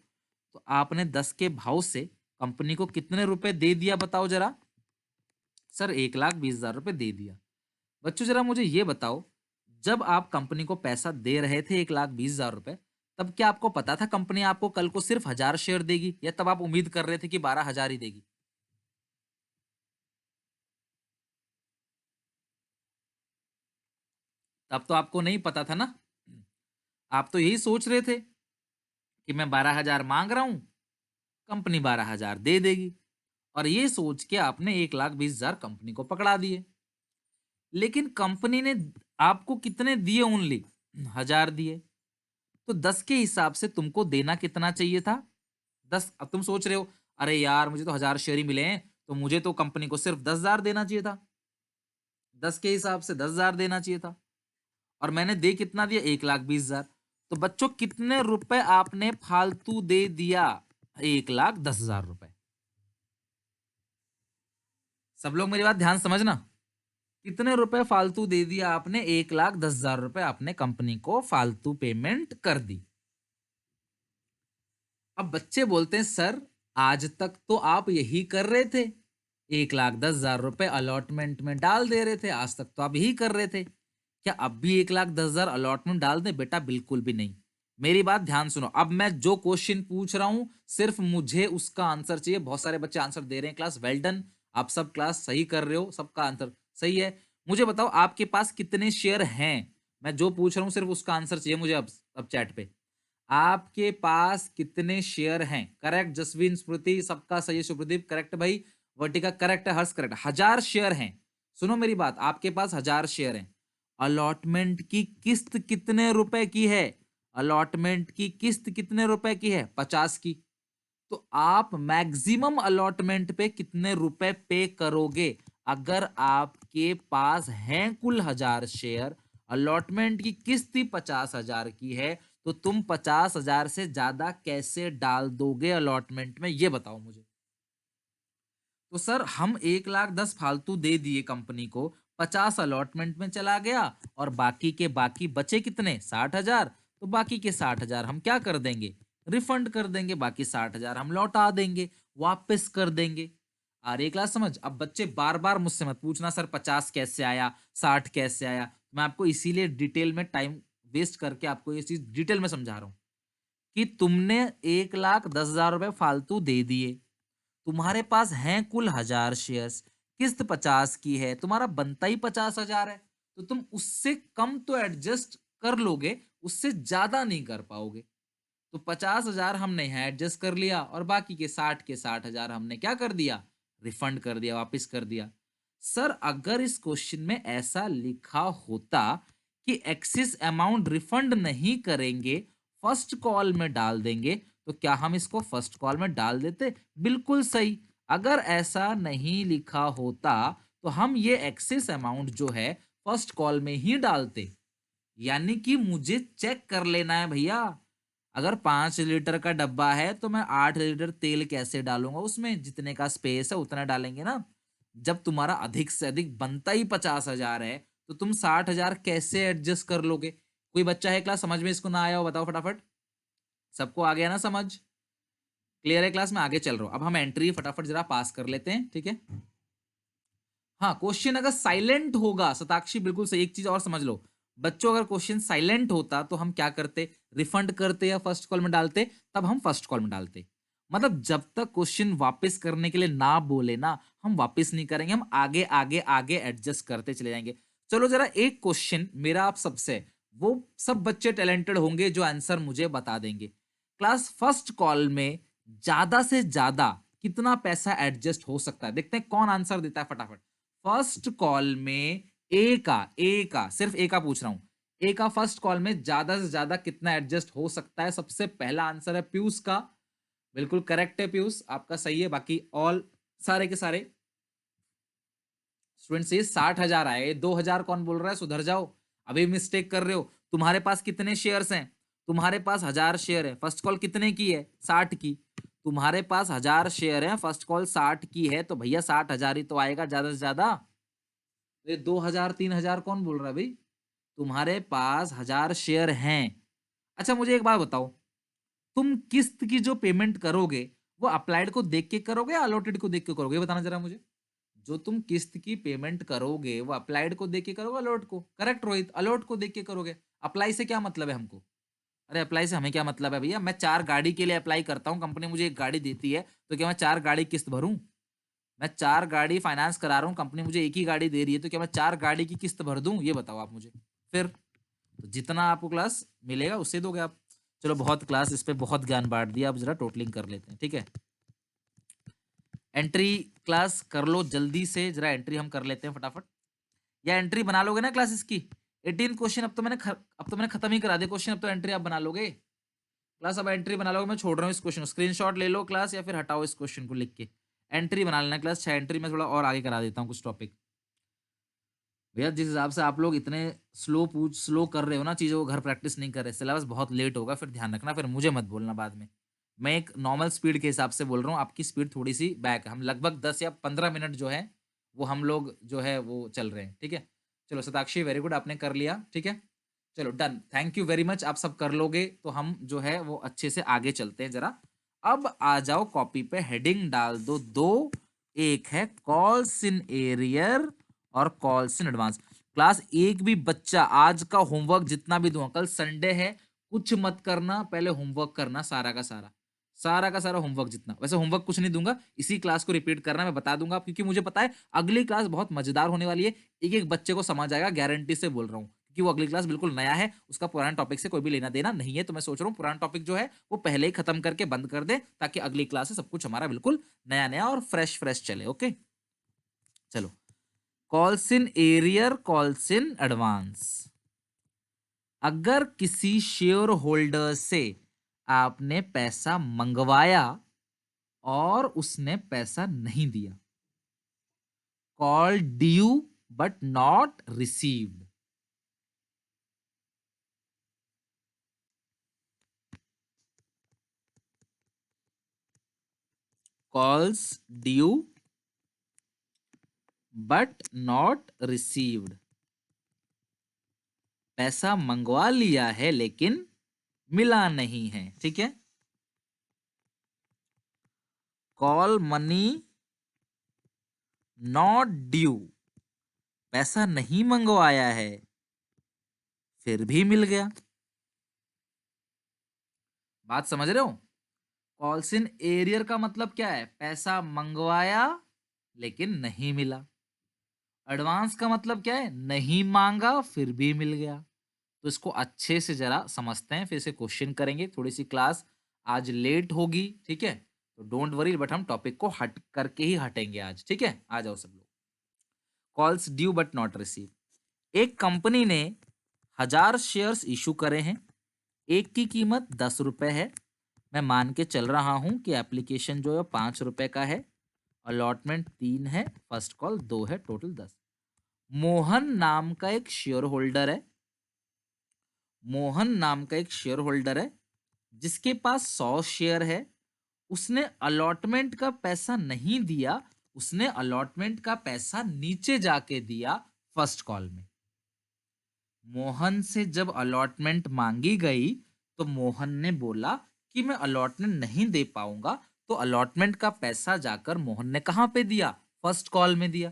तो आपने 10 के भाव से कंपनी को कितने रुपए दे दिया बताओ जरा? सर 1,20,000 रुपए दे दिया। बच्चों जरा मुझे ये बताओ, जब आप कंपनी को पैसा दे रहे थे 1,20,000 रुपए, तब क्या आपको पता था कंपनी आपको कल को सिर्फ 1000 शेयर देगी, या तब आप उम्मीद कर रहे थे कि 12,000 ही देगी? तब तो आपको नहीं पता था ना। आप तो यही सोच रहे थे कि मैं 12,000 मांग रहा हूं, कंपनी 12,000 दे देगी, और ये सोच के आपने 1,20,000 कंपनी को पकड़ा दिए। लेकिन कंपनी ने आपको कितने दिए? ओनली 1000 दिए। तो 10 के हिसाब से तुमको देना कितना चाहिए था? 10। अब तुम सोच रहे हो, अरे यार मुझे तो 1000 शेयर ही मिले हैं, तो मुझे तो कंपनी को सिर्फ 10,000 देना चाहिए था। 10 के हिसाब से 10,000 देना चाहिए था, और मैंने दे कितना दिया? 1,20,000। तो बच्चों कितने रुपए आपने फालतू दे दिया? 1,10,000 रुपए। सब लोग मेरी बात ध्यान समझना। कितने रुपए फालतू दे दिया आपने? 1,10,000 रुपए आपने कंपनी को फालतू पेमेंट कर दी। अब बच्चे बोलते हैं सर आज तक तो आप यही कर रहे थे, 1,10,000 रुपए अलॉटमेंट में डाल दे रहे थे, आज तक तो आप यही कर रहे थे, क्या अब भी 1,10,000 अलॉटमेंट डाल दें? बेटा बिल्कुल भी नहीं। मेरी बात ध्यान सुनो, अब मैं जो क्वेश्चन पूछ रहा हूं सिर्फ मुझे उसका आंसर चाहिए। बहुत सारे बच्चे आंसर दे रहे हैं, क्लास वेल डन, आप सब क्लास सही कर रहे हो, सबका आंसर सही है। मुझे बताओ आपके पास कितने शेयर हैं? मैं जो पूछ रहा हूं सिर्फ उसका आंसर चाहिए मुझे। अब चैट पे आपके पास कितने शेयर हैं? करेक्ट जसवीन, स्मृति सबका सही है, शुभदीप करेक्ट भाई, वर्टिका करेक्ट है, हर्ष करेक्ट। 1000 शेयर हैं। सुनो मेरी बात, आपके पास 1000 शेयर हैं। अलॉटमेंट की किस्त कितने रुपए की है? अलॉटमेंट की किस्त कितने रुपए की है? 50 की। तो आप मैक्सिमम अलॉटमेंट पे कितने रुपए पे करोगे? अगर आपके पास हैं कुल 1000 शेयर, अलॉटमेंट की किस्त ही 50,000 की है, तो तुम 50,000 से ज्यादा कैसे डाल दोगे अलॉटमेंट में? ये बताओ मुझे। तो सर हम 1,10,000 फालतू दे दिए कंपनी को, 50 अलॉटमेंट में चला गया, और बाकी के बाकी बचे कितने? 60,000। तो बाकी के 60,000 हम क्या कर देंगे? रिफंड कर देंगे। बाकी 60,000 हम लौटा देंगे, वापस कर देंगे। आ रही क्लास समझ? अब बच्चे बार बार मुझसे मत पूछना सर 50 कैसे आया, 60 कैसे आया। मैं आपको इसीलिए डिटेल में टाइम वेस्ट करके आपको ये चीज डिटेल में समझा रहा हूं कि तुमने 1,10,000 रुपए फालतू दे दिए, तुम्हारे पास हैं कुल 1000 शेयर्स, किस्त 50 की है, तुम्हारा बनता ही 50,000 है, तो तुम उससे कम तो एडजस्ट कर लोगे, उससे ज्यादा नहीं कर पाओगे। तो 50,000 हमने यहाँ एडजस्ट कर लिया, और बाकी के 60,000 हमने क्या कर दिया? रिफंड कर दिया, वापस कर दिया। सर अगर इस क्वेश्चन में ऐसा लिखा होता कि एक्सिस अमाउंट रिफंड नहीं करेंगे, फर्स्ट कॉल में डाल देंगे, तो क्या हम इसको फर्स्ट कॉल में डाल देते? बिल्कुल सही। अगर ऐसा नहीं लिखा होता तो हम ये एक्सेस अमाउंट जो है फर्स्ट कॉल में ही डालते। यानी कि मुझे चेक कर लेना है भैया, अगर 5 लीटर का डब्बा है तो मैं 8 लीटर तेल कैसे डालूंगा उसमें? जितने का स्पेस है उतना डालेंगे ना। जब तुम्हारा अधिक से अधिक बनता ही 50,000 है, तो तुम 60,000 कैसे एडजस्ट कर लोगे? कोई बच्चा है क्लास समझ में इसको ना आया हो? बताओ फटाफट। सबको आ गया ना समझ? क्लियर है क्लास में? आगे चल रहा हूं। अब हम एंट्री फटाफट जरा पास कर लेते हैं, ठीक है? हाँ, क्वेश्चन अगर साइलेंट होगा, शताक्षी बिल्कुल सही, एक चीज और समझ लो बच्चों, अगर क्वेश्चन साइलेंट होता तो हम क्या करते? रिफंड करते या फर्स्ट कॉल में डालते? तब हम फर्स्ट कॉल में डालते। मतलब जब तक क्वेश्चन वापस करने के लिए ना बोले ना, हम वापस नहीं करेंगे, हम आगे आगे आगे एडजस्ट करते चले जाएंगे। चलो जरा एक क्वेश्चन मेरा आप सबसे, वो सब बच्चे टैलेंटेड होंगे जो आंसर मुझे बता देंगे। क्लास फर्स्ट कॉल में ज्यादा से ज्यादा कितना पैसा एडजस्ट हो सकता है? देखते हैं कौन आंसर देता है फटाफट। फर्स्ट कॉल में ए का सिर्फ ए का पूछ रहा हूं, ए का फर्स्ट कॉल में ज्यादा से ज्यादा कितना एडजस्ट हो सकता है? सबसे पहला आंसर है पीयूष का, बिल्कुल करेक्ट है पीयूष, आपका सही है। बाकी ऑल सारे के सारे स्टूडेंट्स ये 60,000 आए, 2,000 कौन बोल रहा है? सुधर जाओ, अभी मिस्टेक कर रहे हो। तुम्हारे पास कितने शेयर्स हैं? तुम्हारे पास 1,000 शेयर है। फर्स्ट कॉल कितने की है? 60 की। तुम्हारे पास 1,000 शेयर है, फर्स्ट कॉल 60 की है, तो भैया 60,000 ही तो आएगा ज्यादा से ज्यादा। ये 2,000 3,000 कौन बोल रहा है भाई? तुम्हारे पास 1,000 शेयर हैं। अच्छा मुझे एक बात बताओ, तुम किस्त की जो पेमेंट करोगे वो अप्लाइड को देख के करोगे या अलॉटेड को देख के करोगे? ये बताना जरा मुझे। जो तुम किस्त की पेमेंट करोगे वो अप्लाइड को देख के करोगे अलॉट को? करेक्ट रोहित, अलॉट को देख के करोगे। अप्लाई से क्या मतलब है हमको? अरे अप्लाई से हमें क्या मतलब है भैया? मैं 4 गाड़ी के लिए अप्लाई करता हूँ, कंपनी मुझे एक गाड़ी देती है, तो क्या मैं 4 गाड़ी किस्त भरूं? मैं 4 गाड़ी फाइनेंस करा रहा हूँ, कंपनी मुझे एक ही गाड़ी दे रही है, तो क्या मैं 4 गाड़ी की किस्त भर दूं? ये बताओ आप मुझे। फिर तो जितना आपको क्लास मिलेगा उससे दोगे आप। चलो बहुत क्लास इस पे बहुत ज्ञान बांट दिया, अब जरा टोटलिंग कर लेते हैं, ठीक है। एंट्री क्लास कर लो जल्दी से, जरा एंट्री हम कर लेते हैं फटाफट। या एंट्री बना लोगे ना क्लास इसकी? 18 क्वेश्चन अब तो मैंने खत्म ही करा दिया क्वेश्चन, अब तो एंट्री आप बना लोगे क्लास। अब एंट्री बना लोगे, मैं छोड़ रहा हूँ इस क्वेश्चन को, स्क्रीनशॉट ले लो क्लास, या फिर हटाओ इस क्वेश्चन को लिख के। एंट्री बना लेना क्लास, 6 एंट्री में थोड़ा और आगे करा देता हूँ कुछ टॉपिक। भैया जिस हिसाब से आप लोग इतने स्लो कर रहे हो ना चीज़ों को, घर प्रैक्टिस नहीं कर रहे, सिलेबस बहुत लेट होगा, फिर ध्यान रखना, फिर मुझे मत बोलना बाद में। मैं एक नॉर्मल स्पीड के हिसाब से बोल रहा हूँ, आपकी स्पीड थोड़ी सी बैक है। हम लगभग 10 या 15 मिनट जो है वो हम लोग जो है वो चल रहे हैं, ठीक है। चलो शताक्षी वेरी गुड, आपने कर लिया, ठीक है। चलो done, thank you very much, आप सब कर लोगे तो हम जो है वो अच्छे से आगे चलते हैं जरा। अब आ जाओ कॉपी पे, हेडिंग डाल दो दो, एक है कॉल्स इन एरियर और कॉल्स इन एडवांस। क्लास एक भी बच्चा आज का होमवर्क जितना भी दूंगा, कल संडे है, कुछ मत करना, पहले होमवर्क करना सारा का सारा, सारा का सारा होमवर्क जितना। वैसे होमवर्क कुछ नहीं दूंगा, इसी क्लास को रिपीट करना, मैं बता दूंगा, क्योंकि मुझे पता है अगली क्लास बहुत मजेदार होने वाली है, एक एक बच्चे को समझ आएगा, गारंटी से बोल रहा हूँ, क्योंकि वो अगली क्लास बिल्कुल नया है, उसका पुराने टॉपिक से कोई भी लेना देना नहीं है। तो मैं सोच रहा हूँ पुराना टॉपिक जो है वो पहले ही खत्म करके बंद कर दे, ताकि अगली क्लास से सब कुछ हमारा बिल्कुल नया नया और फ्रेश फ्रेश चले। ओके चलो, calls in arrear, calls in advance. अगर किसी शेयर होल्डर से आपने पैसा मंगवाया और उसने पैसा नहीं दिया, call due but not received. Calls due but not received, पैसा मंगवा लिया है लेकिन मिला नहीं है, ठीक है। कॉल मनी नॉट ड्यू, पैसा नहीं मंगवाया है फिर भी मिल गया। बात समझ रहे हो? कॉल्स इन एरियर का मतलब क्या है? पैसा मंगवाया लेकिन नहीं मिला। एडवांस का मतलब क्या है? नहीं मांगा फिर भी मिल गया। तो इसको अच्छे से जरा समझते हैं, फिर से क्वेश्चन करेंगे। थोड़ी सी क्लास आज लेट होगी, ठीक है, तो डोंट वरी, बट हम टॉपिक को हट करके ही हटेंगे आज, ठीक है। आ जाओ सब लोग। Calls due but not receive. एक कंपनी ने 1,000 शेयर्स इशू करे हैं, एक की कीमत 10 रुपए है। मैं मान के चल रहा हूं कि एप्लीकेशन जो है 5 रुपए का है, अलॉटमेंट 3 है, फर्स्ट कॉल 2 है, टोटल 10। मोहन नाम का एक शेयर होल्डर है, मोहन नाम का एक शेयर होल्डर है जिसके पास 100 शेयर है। उसने अलॉटमेंट का पैसा नहीं दिया, उसने अलॉटमेंट का पैसा नीचे जाके दिया फर्स्ट कॉल में। मोहन से जब अलॉटमेंट मांगी गई तो मोहन ने बोला कि मैं अलॉटमेंट नहीं दे पाऊंगा, तो अलॉटमेंट का पैसा जाकर मोहन ने कहां पे दिया? फर्स्ट कॉल में दिया।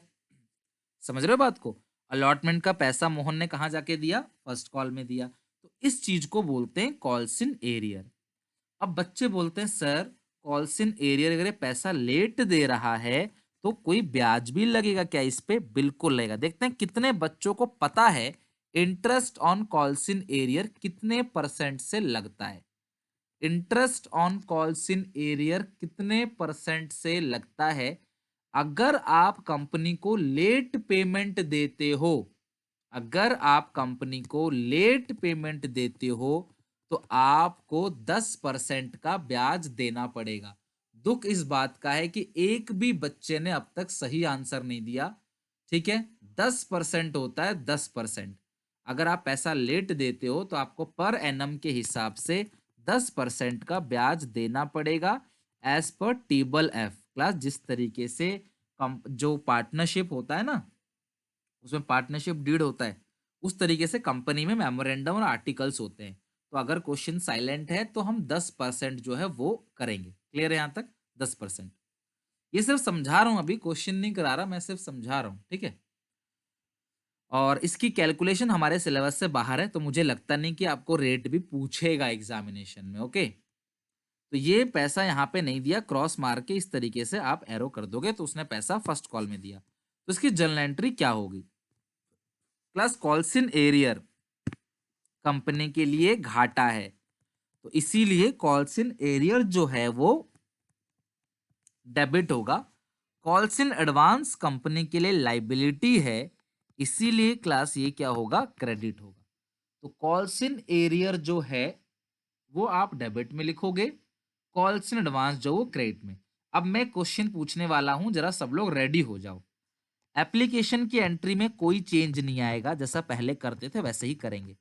समझ रहे हो बात को? अलॉटमेंट का पैसा मोहन ने कहां जाके दिया? फर्स्ट कॉल में दिया। तो इस चीज को बोलते हैं कॉल्स इन एरियर। अब बच्चे बोलते हैं सर कॉल्सिन एरियर अगर ये पैसा लेट दे रहा है तो कोई ब्याज भी लगेगा क्या इस पे? बिल्कुल लगेगा। देखते हैं कितने बच्चों को पता है इंटरेस्ट ऑन कॉल्सिन एरियर कितने परसेंट से लगता है। इंटरेस्ट ऑन कॉल्सिन एरियर कितने परसेंट से लगता है अगर आप कंपनी को लेट पेमेंट देते हो। अगर आप कंपनी को लेट पेमेंट देते हो तो आपको 10% का ब्याज देना पड़ेगा। दुख इस बात का है कि एक भी बच्चे ने अब तक सही आंसर नहीं दिया। ठीक है, 10% होता है 10%। अगर आप पैसा लेट देते हो तो आपको पर एनम के हिसाब से 10% का ब्याज देना पड़ेगा as per table F class. जिस तरीके से जो पार्टनरशिप होता है ना, उसमें पार्टनरशिप डीड होता है, उस तरीके से कंपनी में मेमोरेंडम और आर्टिकल्स होते हैं। तो अगर क्वेश्चन साइलेंट है तो हम 10% जो है वो करेंगे। क्लियर है यहाँ तक? 10%। ये सिर्फ समझा रहा हूं, अभी क्वेश्चन नहीं करा रहा, मैं सिर्फ समझा रहा हूं। ठीक है, और इसकी कैलकुलेशन हमारे सिलेबस से बाहर है तो मुझे लगता नहीं कि आपको रेट भी पूछेगा एग्जामिनेशन में। ओके, तो ये पैसा यहाँ पे नहीं दिया, क्रॉस मार के इस तरीके से आप एरो कर दोगे तो उसने पैसा फर्स्ट कॉल में दिया। तो इसकी जर्नल एंट्री क्या होगी? क्लास कॉल्सिन एरियर कंपनी के लिए घाटा है तो इसीलिए कॉल्सिन एरियर जो है वो डेबिट होगा। कॉल्सिन एडवांस कंपनी के लिए लाइबिलिटी है, इसीलिए क्लास ये क्या होगा? क्रेडिट होगा। तो कॉल्सिन एरियर जो है वो आप डेबिट में लिखोगे, कॉल्सिन एडवांस जो वो क्रेडिट में। अब मैं क्वेश्चन पूछने वाला हूं, जरा सब लोग रेडी हो जाओ। एप्लीकेशन की एंट्री में कोई चेंज नहीं आएगा, जैसा पहले करते थे वैसे ही करेंगे।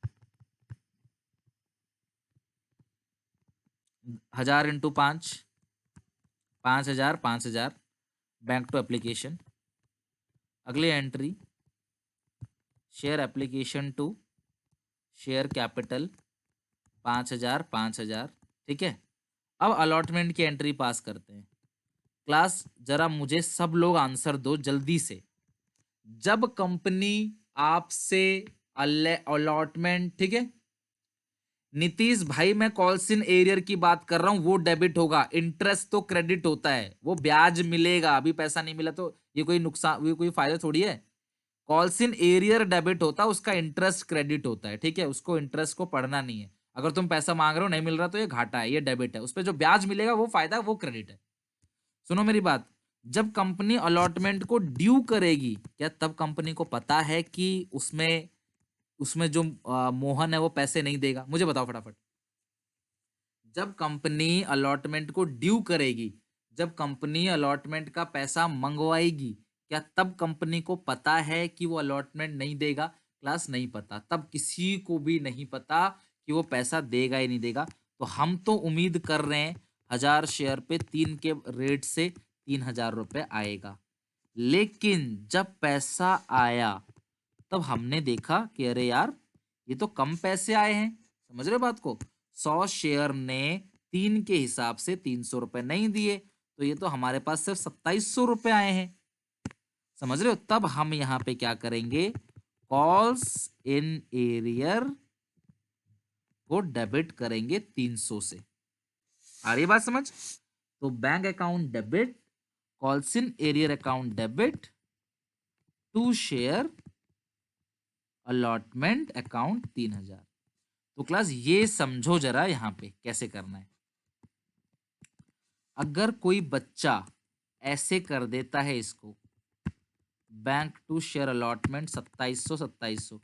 1000 इंटू 5, 5000, 5000 बैंक टू एप्लीकेशन। अगली entry share application to share capital 5000, 5000। ठीक है, अब अलॉटमेंट की एंट्री पास करते हैं। क्लास जरा मुझे सब लोग आंसर दो जल्दी से। जब कंपनी आपसे अलॉटमेंट, ठीक है नीतीश भाई, मैं कॉल्सिन एरियर की बात कर रहा हूं, वो डेबिट होगा। इंटरेस्ट तो क्रेडिट होता है, वो ब्याज मिलेगा। अभी पैसा नहीं मिला तो ये कोई नुकसान, ये कोई फायदा थोड़ी है। कॉल्सिन एरियर डेबिट होता है, उसका इंटरेस्ट क्रेडिट होता है। ठीक है, उसको इंटरेस्ट को पढ़ना नहीं है। अगर तुम पैसा मांग रहे हो नहीं मिल रहा तो ये घाटा है, ये डेबिट है। उस पर जो ब्याज मिलेगा वो फायदा है, वो क्रेडिट है। सुनो मेरी बात, जब कंपनी अलॉटमेंट को ड्यू करेगी, क्या तब कंपनी को पता है कि उसमें उसमें जो मोहन है वो पैसे नहीं देगा? मुझे बताओ फटाफट। जब कंपनी अलॉटमेंट को ड्यू करेगी, जब कंपनी अलॉटमेंट का पैसा मंगवाएगी, क्या तब कंपनी को पता है कि वो अलॉटमेंट नहीं देगा? क्लास नहीं पता, तब किसी को भी नहीं पता कि वो पैसा देगा ही नहीं देगा। तो हम तो उम्मीद कर रहे हैं 1000 शेयर पे 3 के रेट से 3000 रुपये आएगा। लेकिन जब पैसा आया तब हमने देखा कि अरे यार ये तो कम पैसे आए हैं। समझ रहे हो बात को? 100 शेयर ने 3 के हिसाब से 300 रुपए नहीं दिए, तो ये तो हमारे पास सिर्फ 2700 रुपए आए हैं। समझ रहे हो? तब हम यहाँ पे क्या करेंगे? कॉल्स इन एरियर को डेबिट करेंगे 300 से। आ रही है बात समझ? तो bank account debit, calls in arrear account debit to share allotment account 3000। तो क्लास ये समझो जरा यहाँ पे कैसे करना है। अगर कोई बच्चा ऐसे कर देता है इसको, बैंक टू शेयर अलॉटमेंट 2700 2700,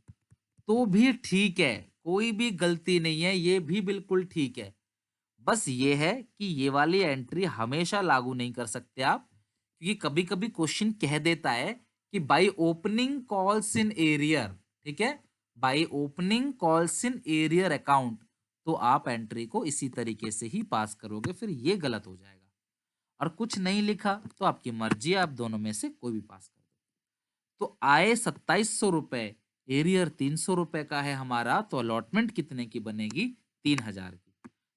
तो भी ठीक है, कोई भी गलती नहीं है, ये भी बिल्कुल ठीक है। बस ये है कि ये वाली एंट्री हमेशा लागू नहीं कर सकते आप, क्योंकि कभी कभी क्वेश्चन कह देता है कि by opening calls in arrear, ठीक है, by opening calls in arrear account, तो आप एंट्री को इसी तरीके से ही पास करोगे, फिर ये गलत हो जाएगा। और कुछ नहीं लिखा तो आपकी मर्जी है, आप दोनों में से कोई भी पास कर दो। तो आए 2700 रुपए, एरियर 300 रुपए का है हमारा, तो अलॉटमेंट कितने की बनेगी? 3000 की।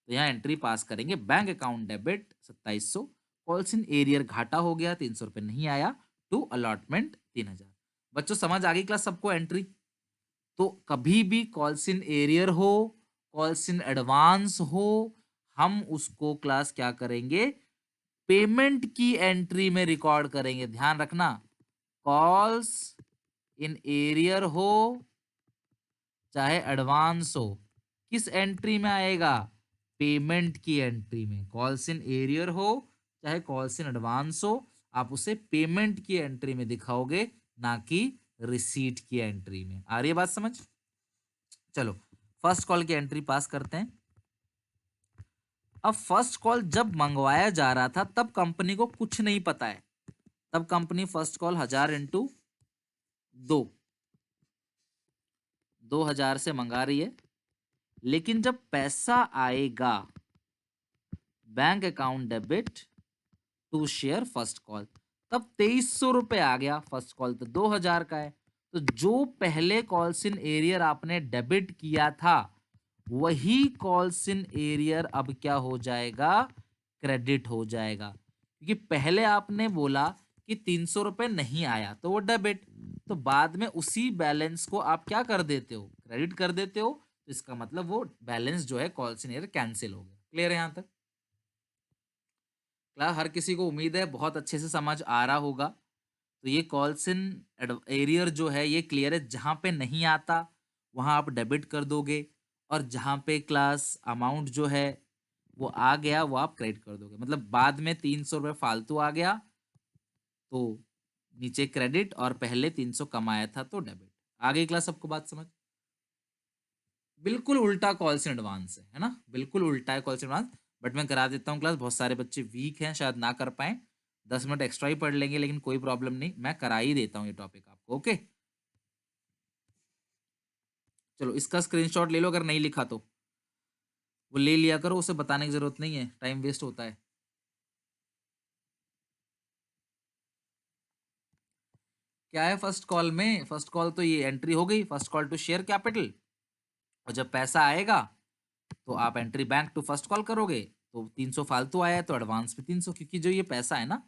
तो यहाँ एंट्री पास करेंगे, bank account debit 2700, calls in arrear घाटा हो गया 300 रुपए नहीं आया, टू अलॉटमेंट 3000। बच्चों समझ आ गई क्लास सबको एंट्री? तो कभी भी कॉल्स इन एरियर हो, कॉल्स इन एडवांस हो, हम उसको क्लास क्या करेंगे? पेमेंट की एंट्री में रिकॉर्ड करेंगे। ध्यान रखना, कॉल्स इन एरियर हो चाहे एडवांस हो, किस एंट्री में आएगा? पेमेंट की एंट्री में। कॉल्स इन एरियर हो चाहे कॉल्स इन एडवांस हो, आप उसे पेमेंट की एंट्री में दिखाओगे, ना कि रिसीट की एंट्री में। आ रही है बात समझ? चलो फर्स्ट कॉल की एंट्री पास करते हैं। अब फर्स्ट कॉल जब मंगवाया जा रहा था तब कंपनी को कुछ नहीं पता है, तब कंपनी फर्स्ट कॉल 1000 इंटू 2000 से मंगा रही है। लेकिन जब पैसा आएगा bank account debit to share first call, तब 2300 रुपए आ गया। फर्स्ट कॉल तो 2000 का है, तो जो पहले कॉल्स इन एरियर आपने डेबिट किया था वही कॉल्स इन एरियर अब क्या हो जाएगा? क्रेडिट हो जाएगा। क्योंकि पहले आपने बोला कि 300 रुपए नहीं आया तो वो डेबिट, तो बाद में उसी बैलेंस को आप क्या कर देते हो? क्रेडिट कर देते हो। तो इसका मतलब वो बैलेंस जो है कॉल्स इन एरियर कैंसिल हो गया। क्लियर है यहां तक? क्लास हर किसी को उम्मीद है बहुत अच्छे से समझ आ रहा होगा। तो ये कॉल्स इन एरियर जो है ये क्लियर है। जहां पे नहीं आता वहां आप डेबिट कर दोगे, और जहां पे क्लास अमाउंट जो है वो आ गया वो आप क्रेडिट कर दोगे। मतलब बाद में 300 रुपये फालतू आ गया तो नीचे क्रेडिट, और पहले 300 कमाया था तो डेबिट। आ गई क्लास सबको बात समझ? बिल्कुल उल्टा कॉल्स इन एडवांस है ना, बिल्कुल उल्टा है कॉल्स इन एडवांस। बट मैं करा देता हूँ क्लास, बहुत सारे बच्चे वीक हैं शायद ना कर पाए, 10 मिनट एक्स्ट्रा ही पढ़ लेंगे, लेकिन कोई प्रॉब्लम नहीं, मैं करा ही देता हूँ ये टॉपिक आपको। ओके चलो इसका स्क्रीनशॉट ले लो, अगर नहीं लिखा तो वो ले लिया करो, उसे बताने की जरूरत नहीं है, टाइम वेस्ट होता है। क्या है फर्स्ट कॉल में? फर्स्ट कॉल तो ये एंट्री हो गई, first call to share capital, और जब पैसा आएगा तो आप entry bank to first call करोगे। तो 300 फालतू आया है तो एडवांस पे 300, क्योंकि जो ये पैसा है ना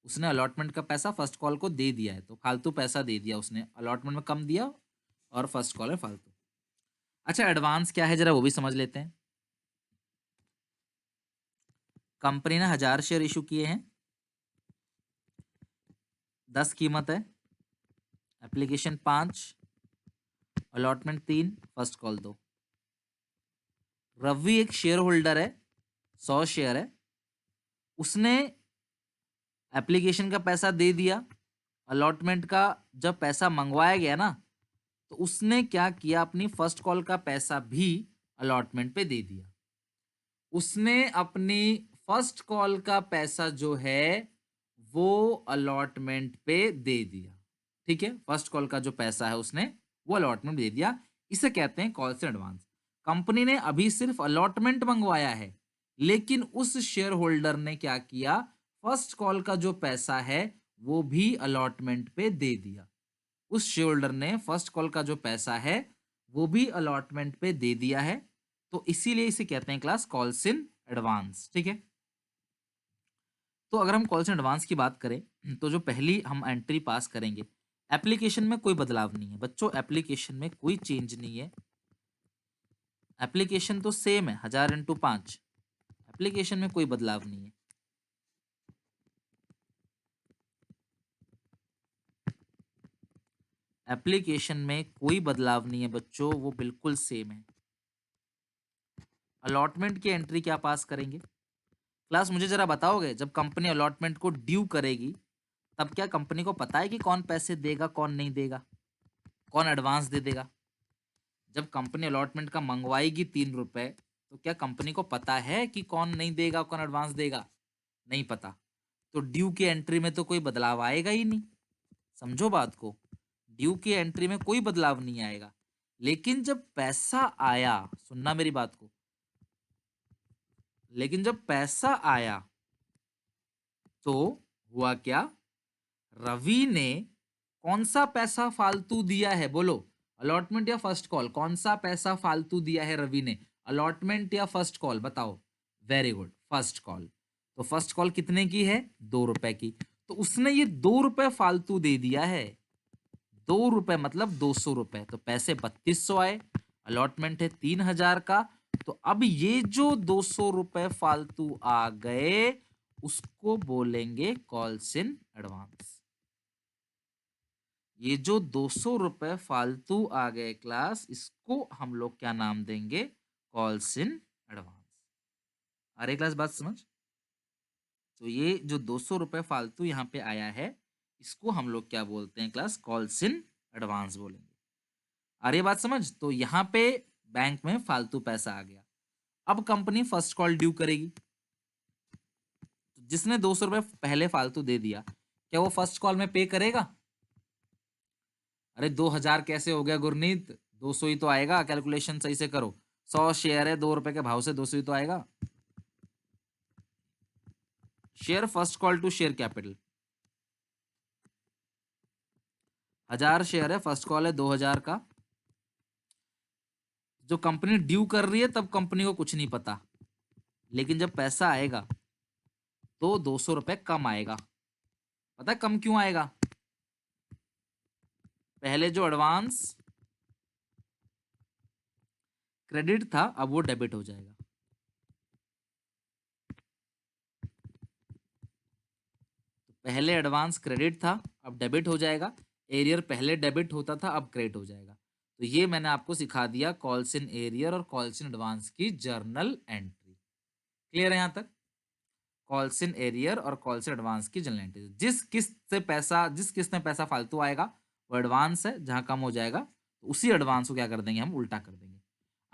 उसने अलॉटमेंट का पैसा फर्स्ट कॉल को दे दिया है, तो फालतू पैसा दे दिया उसने, अलॉटमेंट में कम दिया और फर्स्ट कॉल है फालतू। अच्छा एडवांस क्या है जरा वो भी समझ लेते हैं। कंपनी ने 1000 शेयर इशू किए हैं, 10 कीमत है, application 5, allotment 3, first call 2। Ravi एक शेयर होल्डर है, 100 शेयर है, उसने एप्लीकेशन का पैसा दे दिया, अलॉटमेंट का जब पैसा मंगवाया गया ना तो उसने क्या किया, अपनी फर्स्ट कॉल का पैसा भी अलॉटमेंट पे दे दिया। उसने अपनी फर्स्ट कॉल का पैसा जो है वो अलॉटमेंट पे दे दिया। ठीक है, फर्स्ट कॉल का जो पैसा है उसने वो अलॉटमेंट दे दिया, इसे कहते हैं कॉल से एडवांस। कंपनी ने अभी सिर्फ अलॉटमेंट मंगवाया है, लेकिन उस शेयर होल्डर ने क्या किया, फर्स्ट कॉल का जो पैसा है वो भी अलॉटमेंट पे दे दिया। उस शेयर होल्डर ने फर्स्ट कॉल का जो पैसा है वो भी अलॉटमेंट पे दे दिया है, तो इसीलिए इसे कहते हैं क्लास कॉल्स इन एडवांस। ठीक है, तो अगर हम कॉल्स इन एडवांस की बात करें तो जो पहली हम एंट्री पास करेंगे, एप्लीकेशन में कोई बदलाव नहीं है बच्चों, एप्लीकेशन में कोई चेंज नहीं है, एप्लीकेशन तो सेम है 1000 इंटू 5, एप्लीकेशन में कोई बदलाव नहीं है। एप्लीकेशन में कोई बदलाव नहीं है बच्चों, वो बिल्कुल सेम है। अलॉटमेंट की एंट्री क्या पास करेंगे क्लास? मुझे जरा बताओगे, जब कंपनी अलॉटमेंट को ड्यू करेगी तब क्या कंपनी को पता है कि कौन पैसे देगा कौन नहीं देगा, कौन एडवांस दे देगा? जब कंपनी अलॉटमेंट का मंगवाएगी 3 रुपए, तो क्या कंपनी को पता है कि कौन नहीं देगा कौन एडवांस देगा? नहीं पता। तो ड्यू की एंट्री में तो कोई बदलाव आएगा ही नहीं, समझो बात को, ड्यू की एंट्री में कोई बदलाव नहीं आएगा। लेकिन जब पैसा आया, सुनना मेरी बात को, लेकिन जब पैसा आया तो हुआ क्या, रवि ने कौन सा पैसा फालतू दिया है बोलो? अलॉटमेंट या फर्स्ट कॉल? कौन सा पैसा फालतू दिया है रवि ने, अलॉटमेंट या फर्स्ट कॉल? बताओ। Very good, first call. तो फर्स्ट कॉल कितने की है? 2 रुपए की। तो उसने ये 2 रुपए फालतू दे दिया है, 2 रुपए मतलब 200 रुपए, तो पैसे 3200 आए, अलॉटमेंट है 3000 का। तो अब ये जो 200 रुपए फालतू आ गए उसको बोलेंगे कॉल्स इन एडवांस। ये जो 200 रुपए फालतू आ गए क्लास, इसको हम लोग क्या नाम देंगे? Calls in advance. अरे क्लास बात समझ। तो ये जो 200 रुपए फालतू यहाँ पे आया है, इसको हम लोग क्या बोलते हैं क्लास? कॉल्स इन एडवांस बोलेंगे। अरे बात समझ। तो यहाँ पे बैंक में फालतू पैसा आ गया, अब कंपनी फर्स्ट कॉल ड्यू करेगी। तो जिसने 200 रुपए पहले फालतू दे दिया, क्या वो फर्स्ट कॉल में पे करेगा? अरे 2000 कैसे हो गया गुरनीत? 200 ही तो आएगा, कैलकुलेशन सही से करो। 100 शेयर है, 2 रुपए के भाव से 200 ही तो आएगा। Share first call to share capital, 1000 share है, फर्स्ट कॉल है 2000 का। जो कंपनी ड्यू कर रही है तब कंपनी को कुछ नहीं पता, लेकिन जब पैसा आएगा तो 200 रुपए कम आएगा। पता है कम क्यों आएगा? पहले जो एडवांस क्रेडिट था, अब वो डेबिट हो जाएगा। पहले एडवांस क्रेडिट था, अब डेबिट हो जाएगा। एरियर पहले डेबिट होता था, अब क्रेडिट हो जाएगा। तो ये मैंने आपको सिखा दिया कॉल्स इन एरियर और कॉल्स इन एडवांस की जर्नल एंट्री। क्लियर है यहाँ तक? कॉल्स इन एरियर और कॉल्स इन एडवांस की जर्नल एंट्री। जिस किस्त में पैसा फालतू आएगा वो एडवांस है, जहां कम हो जाएगा तो उसी एडवांस को क्या कर देंगे हम? उल्टा कर देंगे।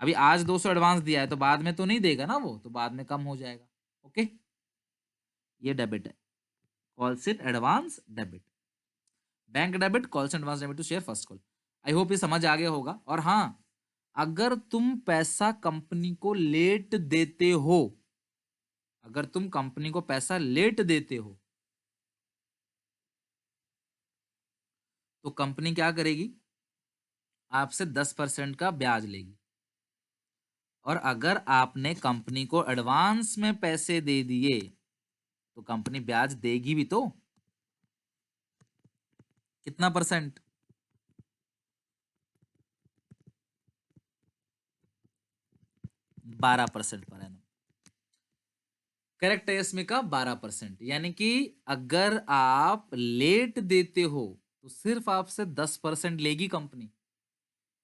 अभी आज 200 एडवांस दिया है तो बाद में तो नहीं देगा ना वो, तो बाद में कम हो जाएगा। ओके, ये डेबिट है, calls in advance debit. Bank debit, calls in advance debit to share first call. I hope ये समझ आ गया होगा। और हाँ, अगर तुम पैसा कंपनी को लेट देते हो, अगर तुम कंपनी को पैसा लेट देते हो तो कंपनी क्या करेगी? आपसे 10% का ब्याज लेगी। और अगर आपने कंपनी को एडवांस में पैसे दे दिए तो कंपनी ब्याज देगी भी तो। कितना परसेंट? 12% per annum. करेक्ट है इसमें का 12%। यानी कि अगर आप लेट देते हो तो सिर्फ आपसे 10% लेगी कंपनी,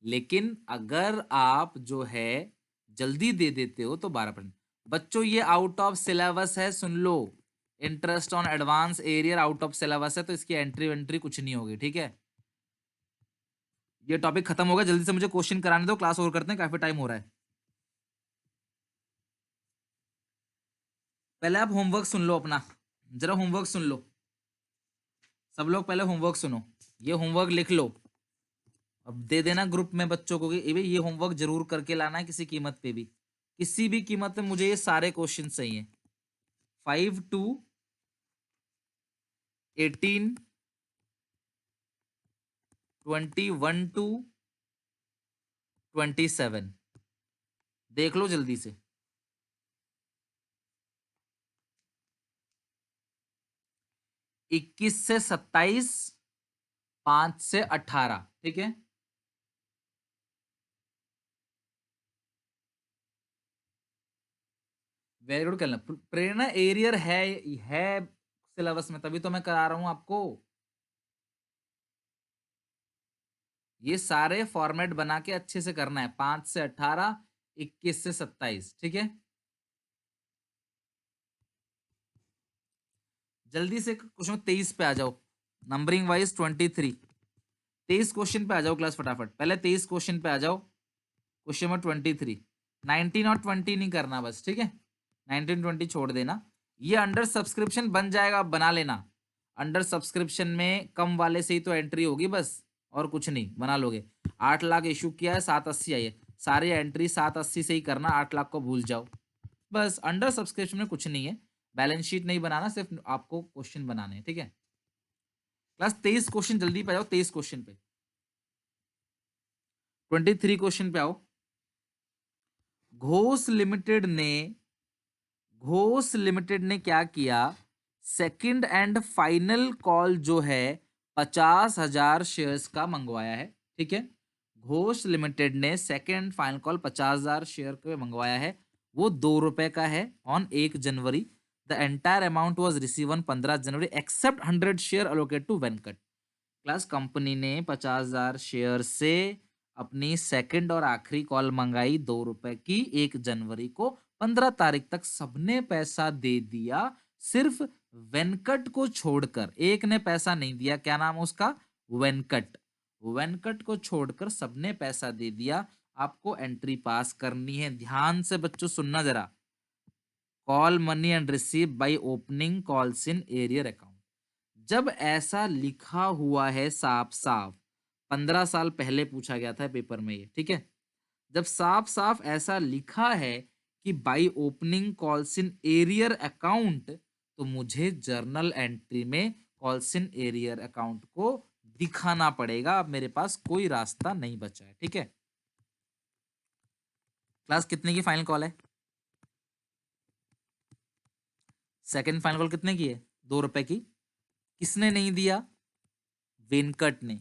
लेकिन अगर आप जो है जल्दी दे देते हो तो 12%। बच्चों ये आउट ऑफ सिलेबस है, सुन लो। Interest on advance arrear out of syllabus है, तो इसकी एंट्री वेंट्री कुछ नहीं होगी, ठीक है? ये टॉपिक खत्म होगा, जल्दी से मुझे क्वेश्चन कराने दो, क्लास ओवर करते हैं, काफी टाइम हो रहा है। पहले आप होमवर्क सुन लो अपना, जरा होमवर्क सुन लो। सब लोग पहले होमवर्क सुनो, ये होमवर्क लिख लो, अब दे देना ग्रुप में बच्चों को कि भाई ये होमवर्क जरूर करके लाना है, किसी कीमत पे भी, किसी भी कीमत पे मुझे ये सारे क्वेश्चन चाहिए। 5 to 18, 21 to 27, देख लो जल्दी से। 21 से 27, 5 से 18, ठीक है? वेरी गुड कहना। प्रेरणा एरियर है सिलेबस में, तभी तो मैं करा रहा हूं आपको। ये सारे फॉर्मेट बना के अच्छे से करना है। 5 से 18, 21 से 27, ठीक है? जल्दी से क्वेश्चन 23 पे आ जाओ, नंबरिंग वाइज 23। 23 क्वेश्चन पे आ जाओ क्लास फटाफट, पहले 23 क्वेश्चन पे आ जाओ। Question number 23। 19 और 20 नहीं करना बस, ठीक है? 19 20 छोड़ देना। ये अंडर सब्सक्रिप्शन बन जाएगा, आप बना लेना। अंडर सब्सक्रिप्शन में कम वाले से ही तो एंट्री होगी बस, और कुछ नहीं, बना लोगे। 8 लाख इशू किया है, 780 आई है, सारी एंट्री 780 से ही करना, 8 लाख को भूल जाओ बस। अंडर सब्सक्रिप्शन में कुछ नहीं है, बैलेंस शीट नहीं बनाना, सिर्फ आपको क्वेश्चन बनाने हैं, ठीक है? क्लास 23 क्वेश्चन जल्दी पे आओ, 23 क्वेश्चन पे। 23 क्वेश्चन पे आओ। घोष लिमिटेड ने घोष लिमिटेड ने क्या किया? सेकंड एंड फाइनल कॉल जो है 50,000 शेयर्स का मंगवाया है, ठीक है? घोष लिमिटेड ने सेकंड फाइनल कॉल 50,000 शेयर के मंगवाया है। वो 2 रुपए का है on 1 January the entire amount was receive on 15 January except 100 share allocate to Venkat. Class company ने 50,000 शेयर से अपनी सेकंड और आखिरी कॉल मंगाई 2 रुपए की 1 जनवरी को। 15 तारीख तक सबने पैसा दे दिया, सिर्फ वेंकट को छोड़कर एक ने पैसा नहीं दिया। क्या नाम है उसका? वेंकट। वेंकट को छोड़कर सबने पैसा दे दिया। आपको एंट्री पास करनी है। ध्यान से बच्चों सुनना जरा। Call money and receive by opening calls in arrear account. जब ऐसा लिखा हुआ है साफ साफ, 15 साल पहले पूछा गया था पेपर में ये, ठीक है। जब साफ साफ ऐसा लिखा है कि by opening calls in arrear account, तो मुझे जर्नल एंट्री में कॉल्स इन एरियर अकाउंट को दिखाना पड़ेगा। अब मेरे पास कोई रास्ता नहीं बचा है, ठीक है। क्लास कितने की फाइनल कॉल है? सेकंड फाइनल कॉल कितने की है? 2 रुपए की। किसने नहीं दिया? वेंकट ने।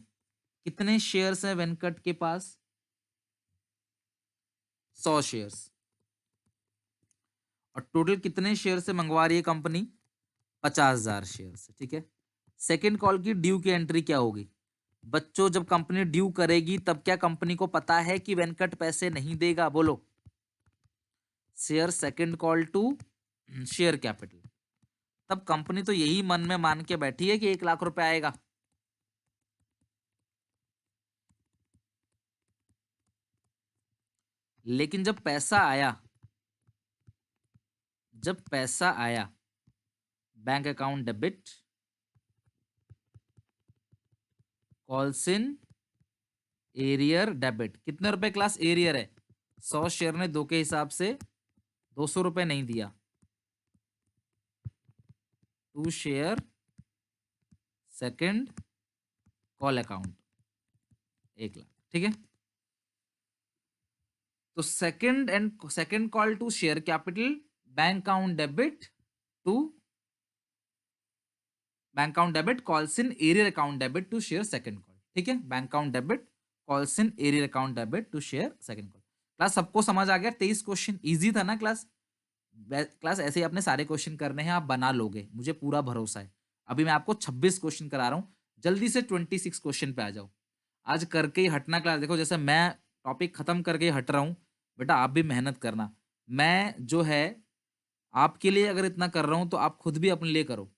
कितने शेयर्स हैं वेंकट के पास? 100 शेयर्स। और टोटल कितने शेयर से मंगवा रही है कंपनी? 50,000 शेयर से, ठीक है। सेकेंड कॉल की ड्यू की एंट्री क्या होगी? बच्चों जब कंपनी ड्यू करेगी तब क्या कंपनी को पता है कि वेंकट पैसे नहीं देगा? बोलो। Share second call to share capital. तब कंपनी तो यही मन में मान के बैठी है कि 1 लाख रुपए आएगा। लेकिन जब पैसा आया bank account debit calls in arrear debit. कितने रुपए क्लास एरियर है? 100 शेयर ने 2 के हिसाब से 200 रुपए नहीं दिया। 2 share second call account 1 lakh, ठीक है। तो second call to share capital bank account debit calls in arrear account debit to share second call, ठीक है। Bank account debit calls in arrear account debit to share second call. Class सबको समझ आ गया? 23 क्वेश्चन इजी था ना क्लास? क्लास ऐसे ही आपने सारे क्वेश्चन करने हैं, आप बना लोगे, मुझे पूरा भरोसा है। अभी मैं आपको 26 क्वेश्चन करा रहा हूं, जल्दी से 26 क्वेश्चन पे आ जाओ। आज करके ही हटना क्लास। देखो जैसे मैं टॉपिक खत्म करके ही हट रहा हूं, बेटा आप भी मेहनत करना। मैं जो है आपके लिए अगर इतना कर रहा हूं तो आप खुद भी अपने लिए करो।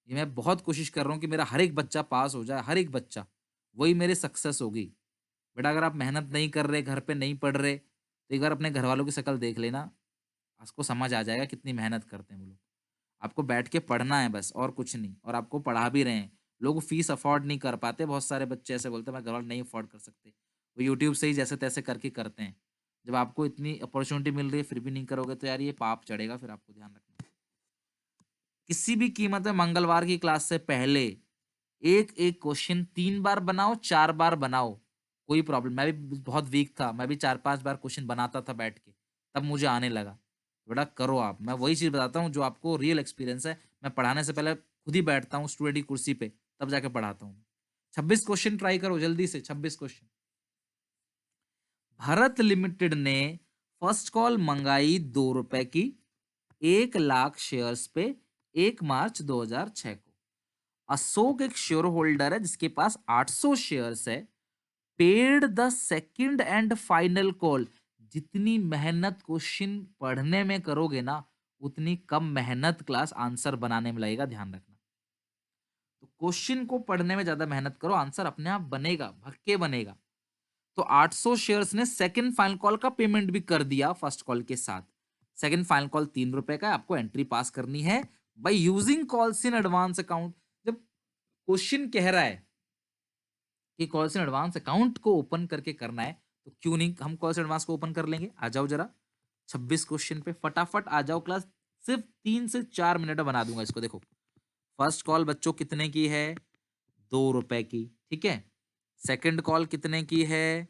ये मैं बहुत कोशिश कर रहा हूँ कि मेरा हर एक बच्चा पास हो जाए, हर एक बच्चा, वही मेरी सक्सेस होगी। बेटा अगर आप मेहनत नहीं कर रहे, घर पे नहीं पढ़ रहे, तो एक बार अपने घर वालों की शक्ल देख लेना, आपको समझ आ जाएगा कितनी मेहनत करते हैं वो लोग। आपको बैठ के पढ़ना है बस, और कुछ नहीं। और आपको पढ़ा भी रहे हैं। लोग फीस अफोर्ड नहीं कर पाते, बहुत सारे बच्चे ऐसे बोलते हैं मैं घर वाले नहीं अफोर्ड कर सकते, वो यूट्यूब से ही जैसे तैसे करके करते हैं। जब आपको इतनी अपॉर्चुनिटी मिल रही है फिर भी नहीं करोगे तो यार ये पाप चढ़ेगा, फिर आपको ध्यान रखना। किसी भी कीमत में मंगलवार की क्लास से पहले एक एक क्वेश्चन 3 बार बनाओ, 4 बार बनाओ, कोई प्रॉब्लम। मैं भी बहुत वीक था, मैं भी 4-5 बार क्वेश्चन बनाता था बैठ के, तब मुझे आने लगा। बेटा करो आप, मैं वही चीज बताता हूँ जो आपको रियल एक्सपीरियंस है। मैं पढ़ाने से पहले खुद ही बैठता हूँ स्टूडेंट की कुर्सी पे, तब जाके पढ़ाता हूँ। 26 क्वेश्चन ट्राई करो जल्दी से, 26 क्वेश्चन। भारत लिमिटेड ने फर्स्ट कॉल मंगाई 2 रुपए की 1 लाख शेयर्स पे 1 मार्च 2006 को। अशोक एक शेयर होल्डर है जिसके पास 800 शेयर्स है। Paid the second and final call. जितनी मेहनत क्वेश्चन पढ़ने में करोगे ना, उतनी कम मेहनत क्लास आंसर बनाने में लगेगा, ध्यान रखना। तो क्वेश्चन को पढ़ने में ज्यादा मेहनत करो, आंसर अपने आप बनेगा, भक्के बनेगा। तो 800 शेयर्स ने सेकंड फाइनल कॉल का पेमेंट भी कर दिया फर्स्ट कॉल के साथ। सेकंड फाइनल कॉल 3 रुपए का है, आपको एंट्री पास करनी है by using calls in advance account. जब क्वेश्चन कह रहा है कि कॉल्स इन एडवांस अकाउंट को ओपन करके करना है, तो क्यों नहीं हम कॉल्स एडवांस को ओपन कर लेंगे। आ जाओ जरा 26 क्वेश्चन पे फटाफट आ जाओ क्लास। सिर्फ 3 से 4 मिनट में बना दूंगा इसको। देखो फर्स्ट कॉल बच्चों कितने की है? 2 रुपए की, ठीक है। सेकंड कॉल कितने की है?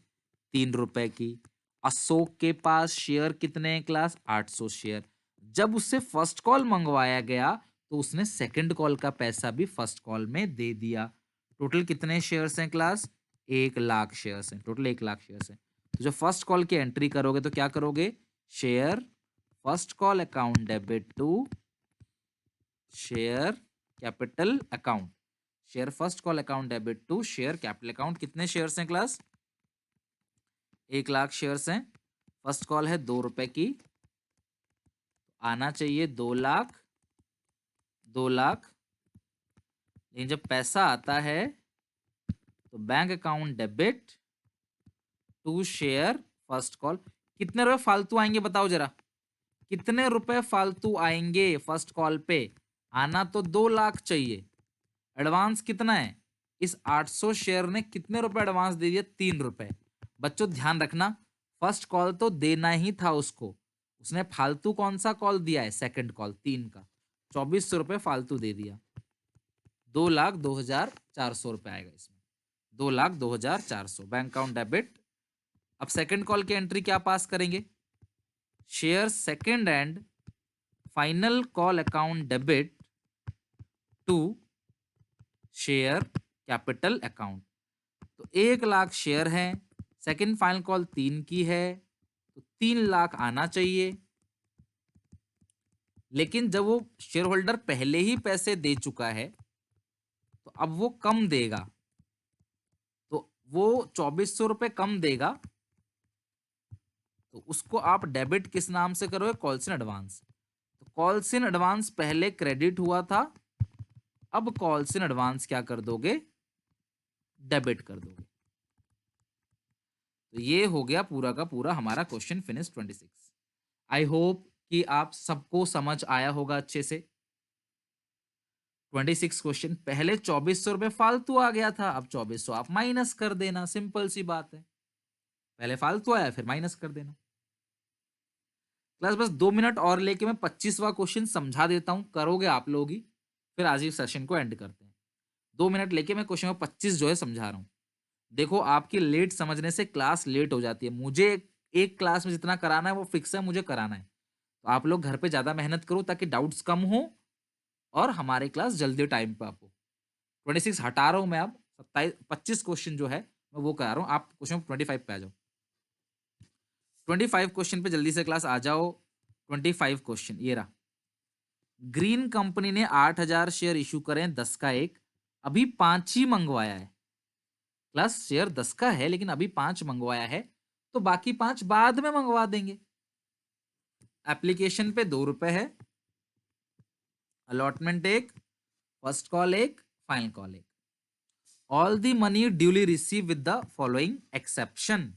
3 रुपए की। अशोक के पास शेयर कितने हैं क्लास? 800 शेयर। जब उससे फर्स्ट कॉल मंगवाया गया तो उसने सेकंड कॉल का पैसा भी फर्स्ट कॉल में दे दिया। टोटल कितने शेयर्स हैं क्लास? 1 लाख शेयर्स हैं, टोटल 1 लाख शेयर्स हैं। तो जब फर्स्ट कॉल की एंट्री करोगे तो क्या करोगे? Share first call account debit to share capital account, share first call account debit to share capital account. कितने शेयर्स हैं क्लास? 1,00,000 शेयर्स हैं। फर्स्ट कॉल है 2 रुपए की, आना चाहिए 2,00,000, 2,00,000। लेकिन जब पैसा आता है तो bank account debit to share first call. कितने रुपए फालतू आएंगे बताओ जरा, कितने रुपए फालतू आएंगे फर्स्ट कॉल पे? आना तो 2,00,000 चाहिए। एडवांस कितना है? इस 800 शेयर ने कितने रुपए एडवांस दे दिया? 3 रुपए। बच्चों ध्यान रखना, फर्स्ट कॉल तो देना ही था उसको, उसने फालतू कौन सा कॉल दिया है? सेकंड कॉल, 3 का 2400 रुपए फालतू दे दिया। 2,02,400 रुपए आएगा इसमें, 2,02,400 बैंक अकाउंट डेबिट। अब सेकंड कॉल की एंट्री क्या पास करेंगे? Share second and final call account debit to share capital account. तो 1,00,000 शेयर है, सेकंड फाइनल कॉल 3 की है, तो 3,00,000 आना चाहिए। लेकिन जब वो शेयर होल्डर पहले ही पैसे दे चुका है तो अब वो कम देगा, तो वो 2400 रुपए कम देगा, तो उसको आप डेबिट किस नाम से करोगे? Calls in advance. तो कॉल्स इन एडवांस पहले क्रेडिट हुआ था, अब कॉल्स इन एडवांस क्या कर दोगे? डेबिट कर दोगे। तो ये हो गया पूरा का पूरा हमारा क्वेश्चन फिनिश 26। आई होप कि आप सबको समझ आया होगा अच्छे से। 26 क्वेश्चन, पहले 2400 रुपए फालतू आ गया था, अब 2400 आप माइनस कर देना, सिंपल सी बात है। पहले फालतू आया फिर माइनस कर देना। क्लास बस 2 मिनट और लेके मैं 25वां क्वेश्चन समझा देता हूं, करोगे आप लोग ही, फिर आज ही सेशन को एंड करते हैं। 2 मिनट लेके मैं क्वेश्चन नंबर 25 जो है समझा रहा हूं। देखो आपकी लेट समझने से क्लास लेट हो जाती है, मुझे एक क्लास में जितना कराना है वो फिक्स है, मुझे कराना है। तो आप लोग घर पे ज्यादा मेहनत करो ताकि डाउट्स कम हो और हमारी क्लास जल्दी टाइम पे आपको। 26 हटा रहा हूं मैं, अब 25 क्वेश्चन जो है मैं वो करा रहा हूं। आप क्वेश्चन 25 पे आ जाओ। 25 क्वेश्चन पे जल्दी से क्लास आ जाओ। 25 क्वेश्चन ये रहा। ग्रीन कंपनी ने 8,000 शेयर इशू करे 10 का एक, अभी 5 ही मंगवाया है। क्लास शेयर 10 का है लेकिन अभी 5 मंगवाया है, तो बाकी 5 बाद में मंगवा देंगे। एप्लीकेशन पे 2 रुपए है, allotment 1, first call 1, final call 1। All the money duly receive with the following exception.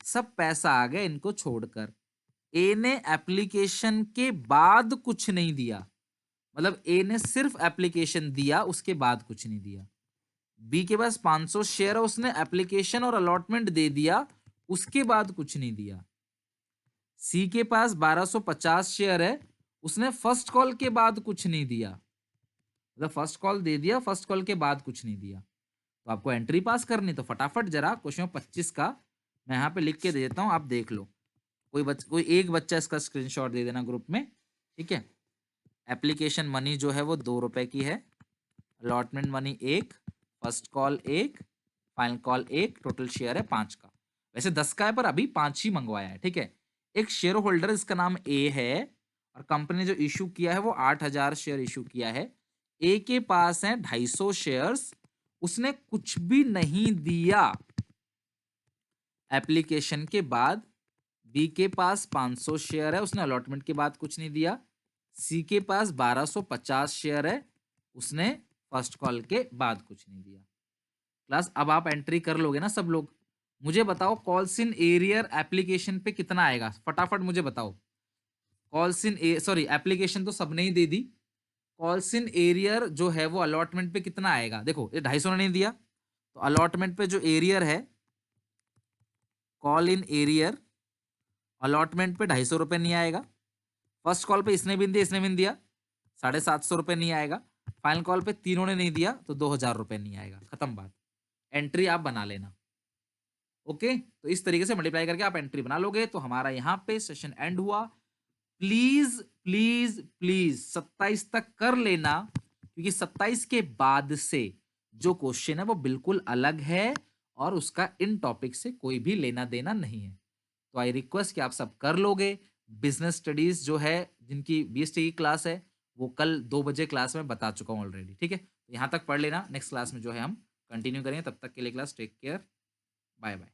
सब पैसा आ गया इनको छोड़कर। ए ने एप्लीकेशन के बाद कुछ नहीं दिया, मतलब ए ने सिर्फ एप्लीकेशन दिया, उसके बाद कुछ नहीं दिया। बी के पास 500 शेयर है, उसने एप्लीकेशन और अलॉटमेंट दे दिया, उसके बाद कुछ नहीं दिया। सी के पास 1250 शेयर है, उसने फर्स्ट कॉल के बाद कुछ नहीं दिया, मतलब फर्स्ट कॉल दे दिया, फर्स्ट कॉल के बाद कुछ नहीं दिया। तो आपको एंट्री पास करनी, तो फटाफट जरा क्वेश्चन 25 का मैं यहाँ पे लिख के दे देता हूँ, आप देख लो। कोई एक बच्चा इसका स्क्रीनशॉट दे देना ग्रुप में, ठीक है। एप्लीकेशन मनी जो है वो 2 रुपए की है, allotment money 1, first call 1, final call 1, total share है 5 का। वैसे 10 का है पर अभी 5 ही मंगवाया है, ठीक है। एक शेयर होल्डर इसका नाम ए है और कंपनी ने जो इशू किया है वो 8,000 शेयर इशू किया है। ए के पास है 250 शेयर्स, उसने कुछ भी नहीं दिया एप्लीकेशन के बाद। बी के पास 500 शेयर है, उसने अलॉटमेंट के बाद कुछ नहीं दिया। सी के पास 1250 शेयर है, उसने फर्स्ट कॉल के बाद कुछ नहीं दिया। क्लास अब आप एंट्री कर लोगे ना सब लोग? मुझे बताओ कॉल्स इन एरियर एप्लीकेशन पे कितना आएगा, फटाफट मुझे बताओ। कॉल्स इन सॉरी एप्लीकेशन तो सबने ही दे दी, कॉल्स इन एरियर जो है वो अलॉटमेंट पे कितना आएगा? देखो ये 250 ने नहीं दिया, तो अलॉटमेंट पे जो एरियर है, कॉल इन एरियर अलॉटमेंट पे 250 रुपए नहीं आएगा। फर्स्ट कॉल पे इसने भी नहीं दिया, इसने भी नहीं दिया, 750 रुपए नहीं आएगा। फाइनल कॉल पे तीनों ने नहीं दिया, तो 2,000 रुपए नहीं आएगा, खत्म बात। एंट्री आप बना लेना, ओके। तो इस तरीके से मल्टीप्लाई करके आप एंट्री बना लोगे, तो हमारा यहाँ पे सेशन एंड हुआ। प्लीज प्लीज प्लीज 27 तक कर लेना, क्योंकि 27 के बाद से जो क्वेश्चन है वो बिल्कुल अलग है और उसका इन टॉपिक से कोई भी लेना देना नहीं है। तो आई रिक्वेस्ट कि आप सब कर लोगे। बिजनेस स्टडीज जो है, जिनकी BST की क्लास है वो कल 2 बजे क्लास में बता चुका हूँ ऑलरेडी, ठीक है? यहाँ तक पढ़ लेना, नेक्स्ट क्लास में जो है हम कंटिन्यू करेंगे, तब तक के लिए क्लास टेक केयर, बाय-बाय।